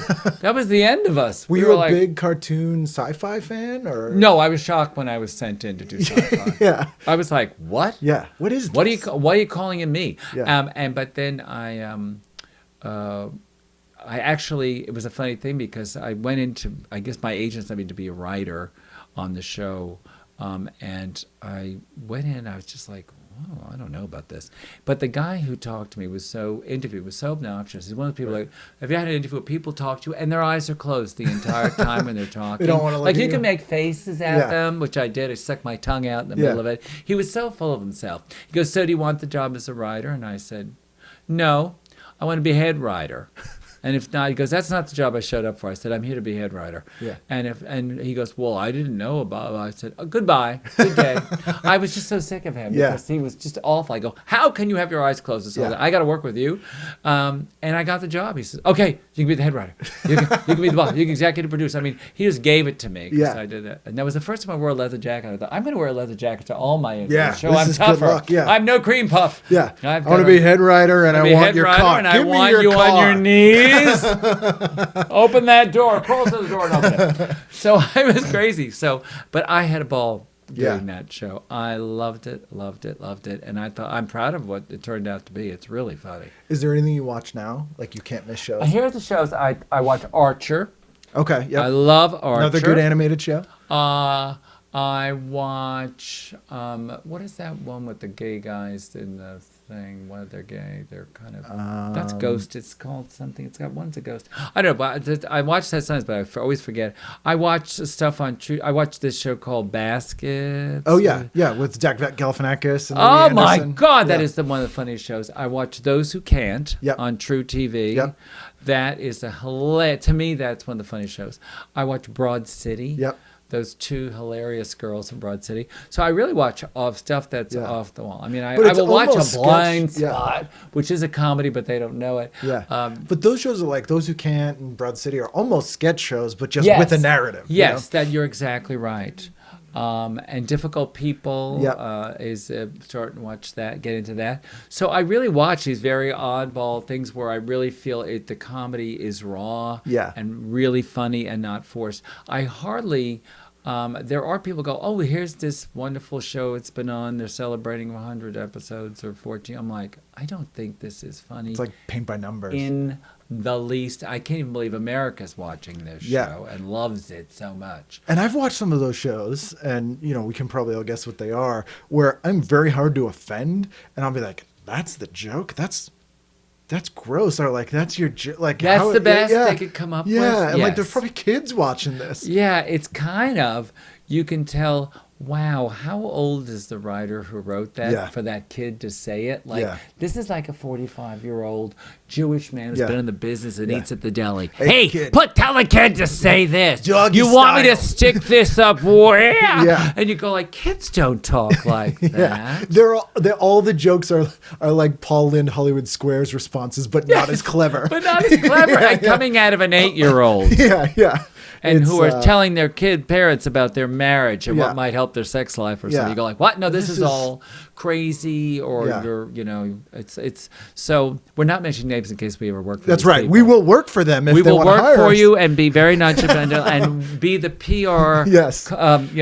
that was the end of us. Were We you a like, big cartoon sci-fi fan? Or No, I was shocked when I was sent in to do sci-fi. Yeah. I was like, what? Yeah. What is What are this? Why are you calling him me? Yeah. But then I actually, it was a funny thing because I went into, I guess my agent sent me to be a writer on the show, and I went in. I was just like, I don't know about this. But the guy who talked to me was so obnoxious. He's one of the people like, have you had an interview where people talk to you and their eyes are closed the entire time when they're talking? They don't want to look like at you you. can make faces at them, which I did. I stuck my tongue out in the middle of it. He was so full of himself. He goes, so do you want the job as a writer? And I said, no, I want to be a head writer. And if not, he goes, that's not the job I showed up for. I said, I'm here to be head writer. Yeah. And he goes, well, I didn't know about it. I said, oh, goodbye, good day. I was just so sick of him because he was just awful. I go, how can you have your eyes closed this whole day? I got to work with you. And I got the job. He says, okay, you can be the head writer. You can be the boss. You can executive produce. I mean, he just gave it to me because I did that. And that was the first time I wore a leather jacket. I thought, I'm going to wear a leather jacket to all my interviews. Yeah, Show this I'm is good tougher. luck, yeah. I'm no cream puff. Yeah. I want to be head writer, and I want your car. And I Give me want your you car. on your knees. Open that door. Crawl to the door and open it. So I was crazy. But I had a ball doing that show. I loved it. And I thought, I'm proud of what it turned out to be. It's really funny. Is there anything you watch now? Like you can't miss shows? Here are the shows. I watch Archer. Okay, yeah. I love Archer. Another good animated show? I watch, what is that one with the gay guys in the thing? What, they're gay? They're kind of, that's Ghost. It's called something. It's got, one's a ghost. I don't know, but I watch that sometimes, but I always forget. I watch stuff on True. I watch this show called Baskets. Oh, yeah, with Zach Galifianakis and Oh Louis my Anderson. God, that is one of the funniest shows. I watch Those Who Can't on True TV. Yep. That is to me, that's one of the funniest shows. I watch Broad City. Yep. Those two hilarious girls in Broad City. So I really watch stuff that's off the wall. I mean, I will watch A Blind Spot, which is a comedy, but they don't know it. Yeah. But those shows are like Those Who Can't and Broad City are almost sketch shows, but just with a narrative. Yes, that you're exactly right. And Difficult People is starting to watch that, get into that. So I really watch these very oddball things where I really feel the comedy is raw and really funny and not forced. I hardly... there are people go, oh, here's this wonderful show. It's been on. They're celebrating 100 episodes or 14. I'm like, I don't think this is funny. It's like paint by numbers. In the least. I can't even believe America's watching this show and loves it so much. And I've watched some of those shows, and, we can probably all guess what they are, where I'm very hard to offend, and I'll be like, that's the joke? That's gross. Or like, that's your like. That's the best they could come up with. Yeah, and like there's probably kids watching this. Yeah, it's kind of, you can tell, wow, how old is the writer who wrote that for that kid to say it? Like, this is like a 45-year-old Jewish man who's been in the business and eats at the deli. Hey, tell the kid to say this. Doggy you want me to style. stick this up where? Yeah. And you go like, kids don't talk like that. They're all the jokes are like Paul Lynde Hollywood Squares responses, but not as clever. But not as clever and coming out of an 8-year-old. Yeah. And who are telling their parents about their marriage and what might help their sex life or something. You go like, what? No, this is all crazy, or it's so we're not mentioning names in case we ever work for That's these right. people. We will work for them if we they will want to work hire for us. you and be very nonchalant and be the PR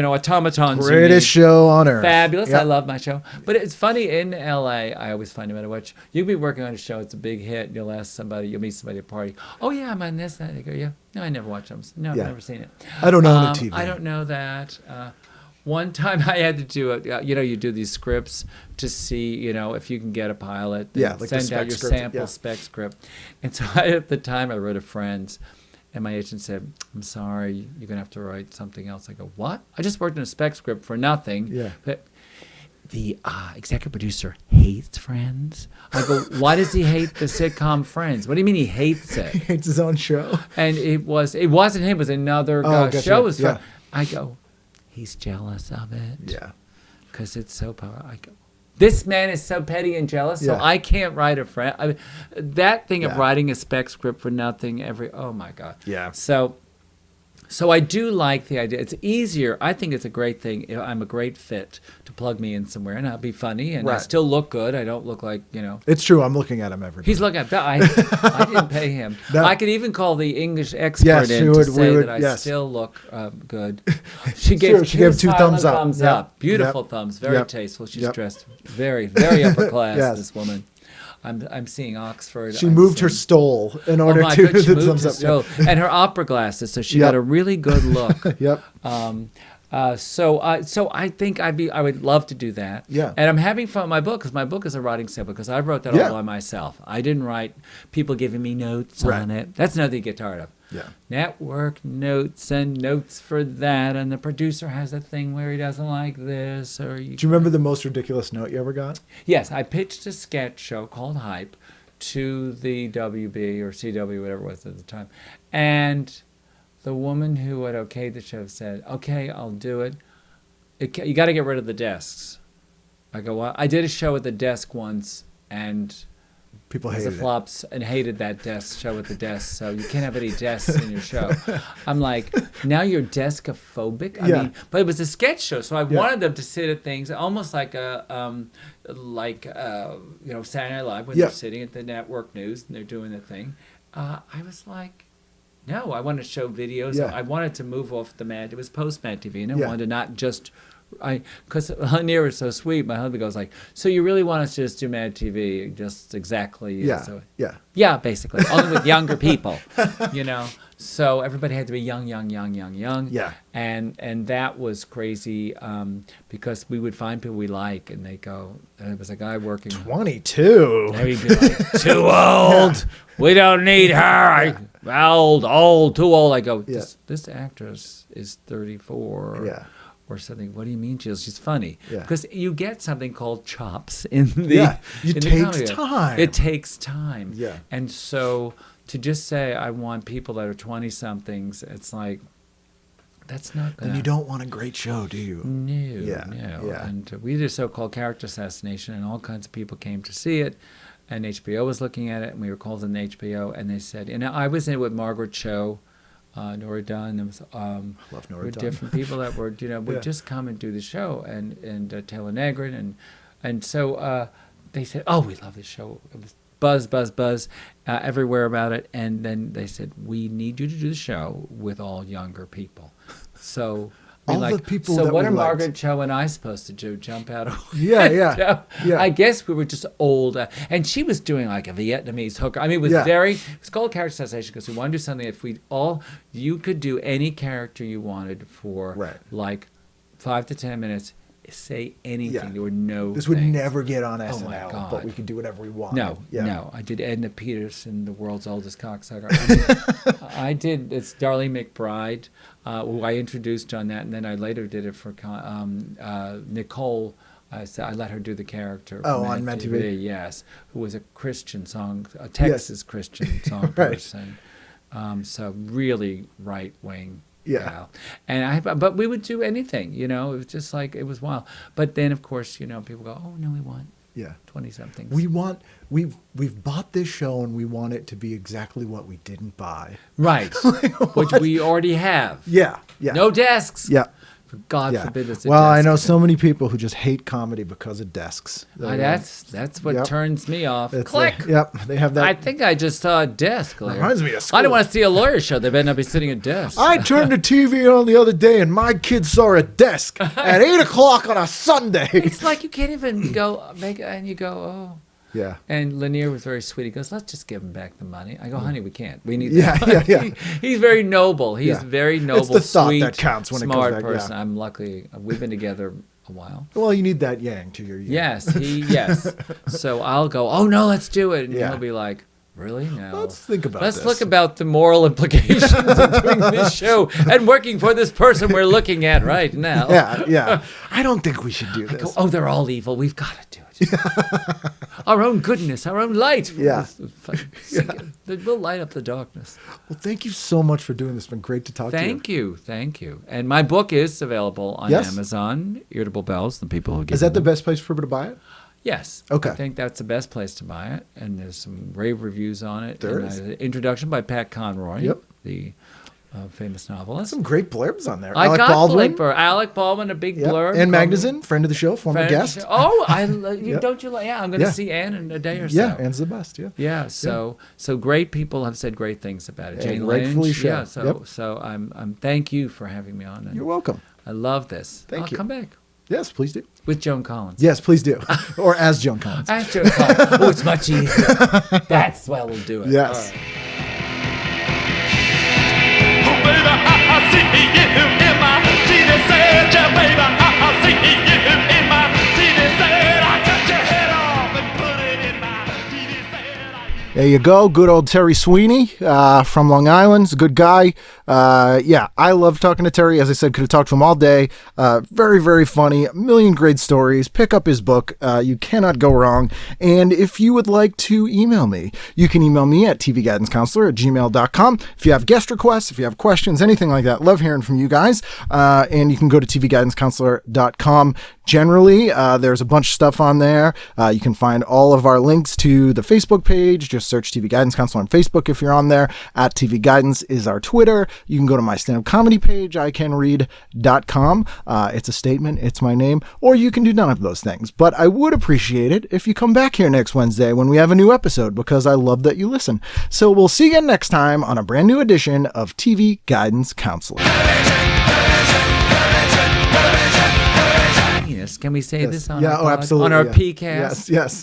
automatons. Greatest show on earth. Fabulous. I love my show. But it's funny in LA, I always find no matter what, you can be working on a show, it's a big hit, and you'll meet somebody at a party. Oh yeah, I'm on this, that. They go, yeah. No, I never watched them. No, I've never seen it. I don't own a TV. I don't know that. One time I had to do it. You do these scripts to see, if you can get a pilot. Like the send spec out your script, sample spec script. And so at the time I wrote a Friends, and my agent said, "I'm sorry, you're gonna have to write something else." I go, "What? I just worked in a spec script for nothing." Yeah. But the executive producer hates Friends. I go, why does he hate the sitcom Friends? What do you mean he hates it? He hates his own show. And it wasn't him. It was another Gotcha. show. Was Yeah. I go, he's jealous of it. Yeah. Because it's so powerful. I go, this man is so petty and jealous, so I can't write a friend. That thing of writing a spec script for nothing oh my God. Yeah. So I do like the idea. It's easier. I think it's a great thing. I'm a great fit to plug me in somewhere, and I'll be funny, and I still look good. I don't look like, It's true. I'm looking at him every day. He's looking at that. I didn't pay him. No. I could even call the English expert in to say that I still look good. She gave two thumbs up. Thumbs up. Beautiful thumbs. Very tasteful. She's dressed very, very upper class, this woman. I'm seeing Oxford. She moved her stole in order to she the moved thumbs her up. stole. And her opera glasses, so she got a really good look. Yep. So I think I would love to do that. Yeah. And I'm having fun with my book because my book is a writing sample because I wrote that Yeah. all by myself. I didn't write people giving me notes Right. on it. That's another thing you get tired of. Yeah. Network notes and notes for that, and the producer has a thing where he doesn't like this or you. Do you remember the most ridiculous note you ever got? Yes, I pitched a sketch show called Hype to the WB or CW, whatever it was at the time, and the woman who had okayed the show said, "Okay, I'll do it. You got to get rid of the desks." I go, "Well, I did a show at the desk once, and People it was hated a it. flops and hated that desk show with the desks, so you can't have any desks in your show." I'm like, now you're deskophobic? I Yeah. mean, but it was a sketch show, so I wanted them to sit at things almost like Saturday Night Live when Yeah. they're sitting at the network news and they're doing the thing. I was like, no, I want to show videos. Yeah. I wanted to move off the Mad. It was post-Mad TV, and I Yeah. wanted to not just... Because Lanier is so sweet, my husband goes like, "So you really want us to just do Mad TV, just exactly?" Yeah. So, Yeah. yeah, basically, only with younger people, you know. So everybody had to be young. Yeah. And that was crazy because we would find people we like, and they go, and it was a guy working. 22. And we'd be like, "Too old. We don't need her. Old, too old." I go, Yeah. this actress is 34. Yeah. Or something. What do you mean, Jill? She's funny. Yeah. Because you get something called chops in the. Yeah. It in the takes comedy. time. It takes time. Yeah. And so to just say I want people that are 20 somethings, it's like that's not gonna. And you don't want a great show, do you? No. Yeah, No. yeah. And we did a so-called character assassination, and all kinds of people came to see it. And HBO was looking at it, and we were called in HBO, and they said, and I was in it with Margaret Cho. Nora Dunn. There was Love Nora were Dunn. different people that were would Yeah. just come and do the show, and Taylor Negrin, and so they said, "Oh, we love this show." It was buzz everywhere about it, and then they said, "We need you to do the show with all younger people." So. All the people so that what we are liked. Margaret Cho and I supposed to do? Jump out of Yeah, yeah, yeah. I guess we were just old, and she was doing like a Vietnamese hooker. I mean, it was Yeah. it was called character assassination because we wanted to do something. If you could do any character you wanted for Right. like 5 to 10 minutes, say anything. Yeah. There were no. This would things. never get on Oh, SNL, my God. but we could do whatever we want. No, Yeah. no. I did Edna Peterson, the world's oldest cocksucker. I did. It's Darlene McBride, who I introduced on that, and then I later did it for Nicole. I let her do the character. Oh, on Mad TV? Yes, who was a Christian a Texas Christian song Right. person. So really right wing. Yeah. And but we would do anything, you know. It was just like it was wild. But then, of course, you know, people go, "Oh no, we want Yeah. 20-somethings." We've bought this show and we want it to be exactly what we didn't buy. Right, which we already have. Yeah. Yeah. No desks. Yeah. For God Yeah. forbid it's a Well, I desk. know so many people who just hate comedy because of desks. That's what Yep. turns me off. It's Click. Yep. They have that. I think I just saw a desk. Larry. Reminds me of I school. don't want to see a lawyer show. They better not be sitting at desks. I turned the TV on the other day and my kid saw a desk at 8:00 on a Sunday. It's like you can't even go and you go, "Oh." Yeah. And Lanier was very sweet. He goes, "Let's just give him back the money." I go, "Honey, we can't. We need Yeah, that." yeah, yeah. He's very noble. He's Yeah. very noble, It's the thought sweet, that counts when it comes smart back, person. yeah. I'm lucky. We've been together a while. Well, you need that yang to your yang. Yes. So I'll go, "Oh no, let's do it," and Yeah. he'll be like, "Really? No. Let's think about Let's this." look about the moral implications of doing this show and working for this person we're looking at right now." Yeah, yeah. I don't think we should do this. Go, "Oh, they're all evil. We've got to do it. Our own goodness, our own light. Yeah. We'll light up the darkness." Well, thank you so much for doing this. It's been great to talk to you. Thank you. And my book is available on Yes. Amazon. Irritable Bells, the people who give Is that the them. best place for people to buy it? Yes. Okay. I think that's the best place to buy it. And there's some rave reviews on it. There and is. an introduction by Pat Conroy, Yep. the famous novelist. Some great blurbs on there. I Alec got Baldwin. Alec Baldwin, a big Yep. blurb. Ann Magnuson, friend of the show, former guest. Oh, Yep. don't you like? Yeah, I'm going to Yeah. see Ann in a day or so. Yeah, Ann's the best. Yeah. Yeah, so great people have said great things about it. And Jane rightfully Lynch, so. yeah. So Yep. so I'm thank you for having me on. And You're welcome. I love this. Thank I'll you. come back Yes, please do. with Joan Collins. Yes, please do. Or as Joan Collins. Ask Joan Collins. Oh, it's much easier. That's why we'll do it. Yes. All right. Oh, baby, I see you in my TV set, yeah, baby, I'll see you in my TV set. I cut your head off and put it in my TV set. There you go. Good old Terry Sweeney from Long Island. He's a good guy. Yeah, I love talking to Terry. As I said, could have talked to him all day. Very, very funny. A million great stories. Pick up his book. You cannot go wrong. And if you would like to email me, you can email me at tvguidancecounselor@gmail.com. If you have guest requests, if you have questions, anything like that, love hearing from you guys. And you can go to tvguidancecounselor.com. Generally, there's a bunch of stuff on there. You can find all of our links to the Facebook page. Just search TV Guidance Counselor on Facebook if you're on there. At TV Guidance is our Twitter. You can go to my stand-up comedy page, icanread.com. It's a statement. It's my name. Or you can do none of those things. But I would appreciate it if you come back here next Wednesday when we have a new episode, because I love that you listen. So we'll see you again next time on a brand new edition of TV Guidance Counselor. Yes, can we say this on Yeah, our absolutely. on our Yeah. PCast? Yes.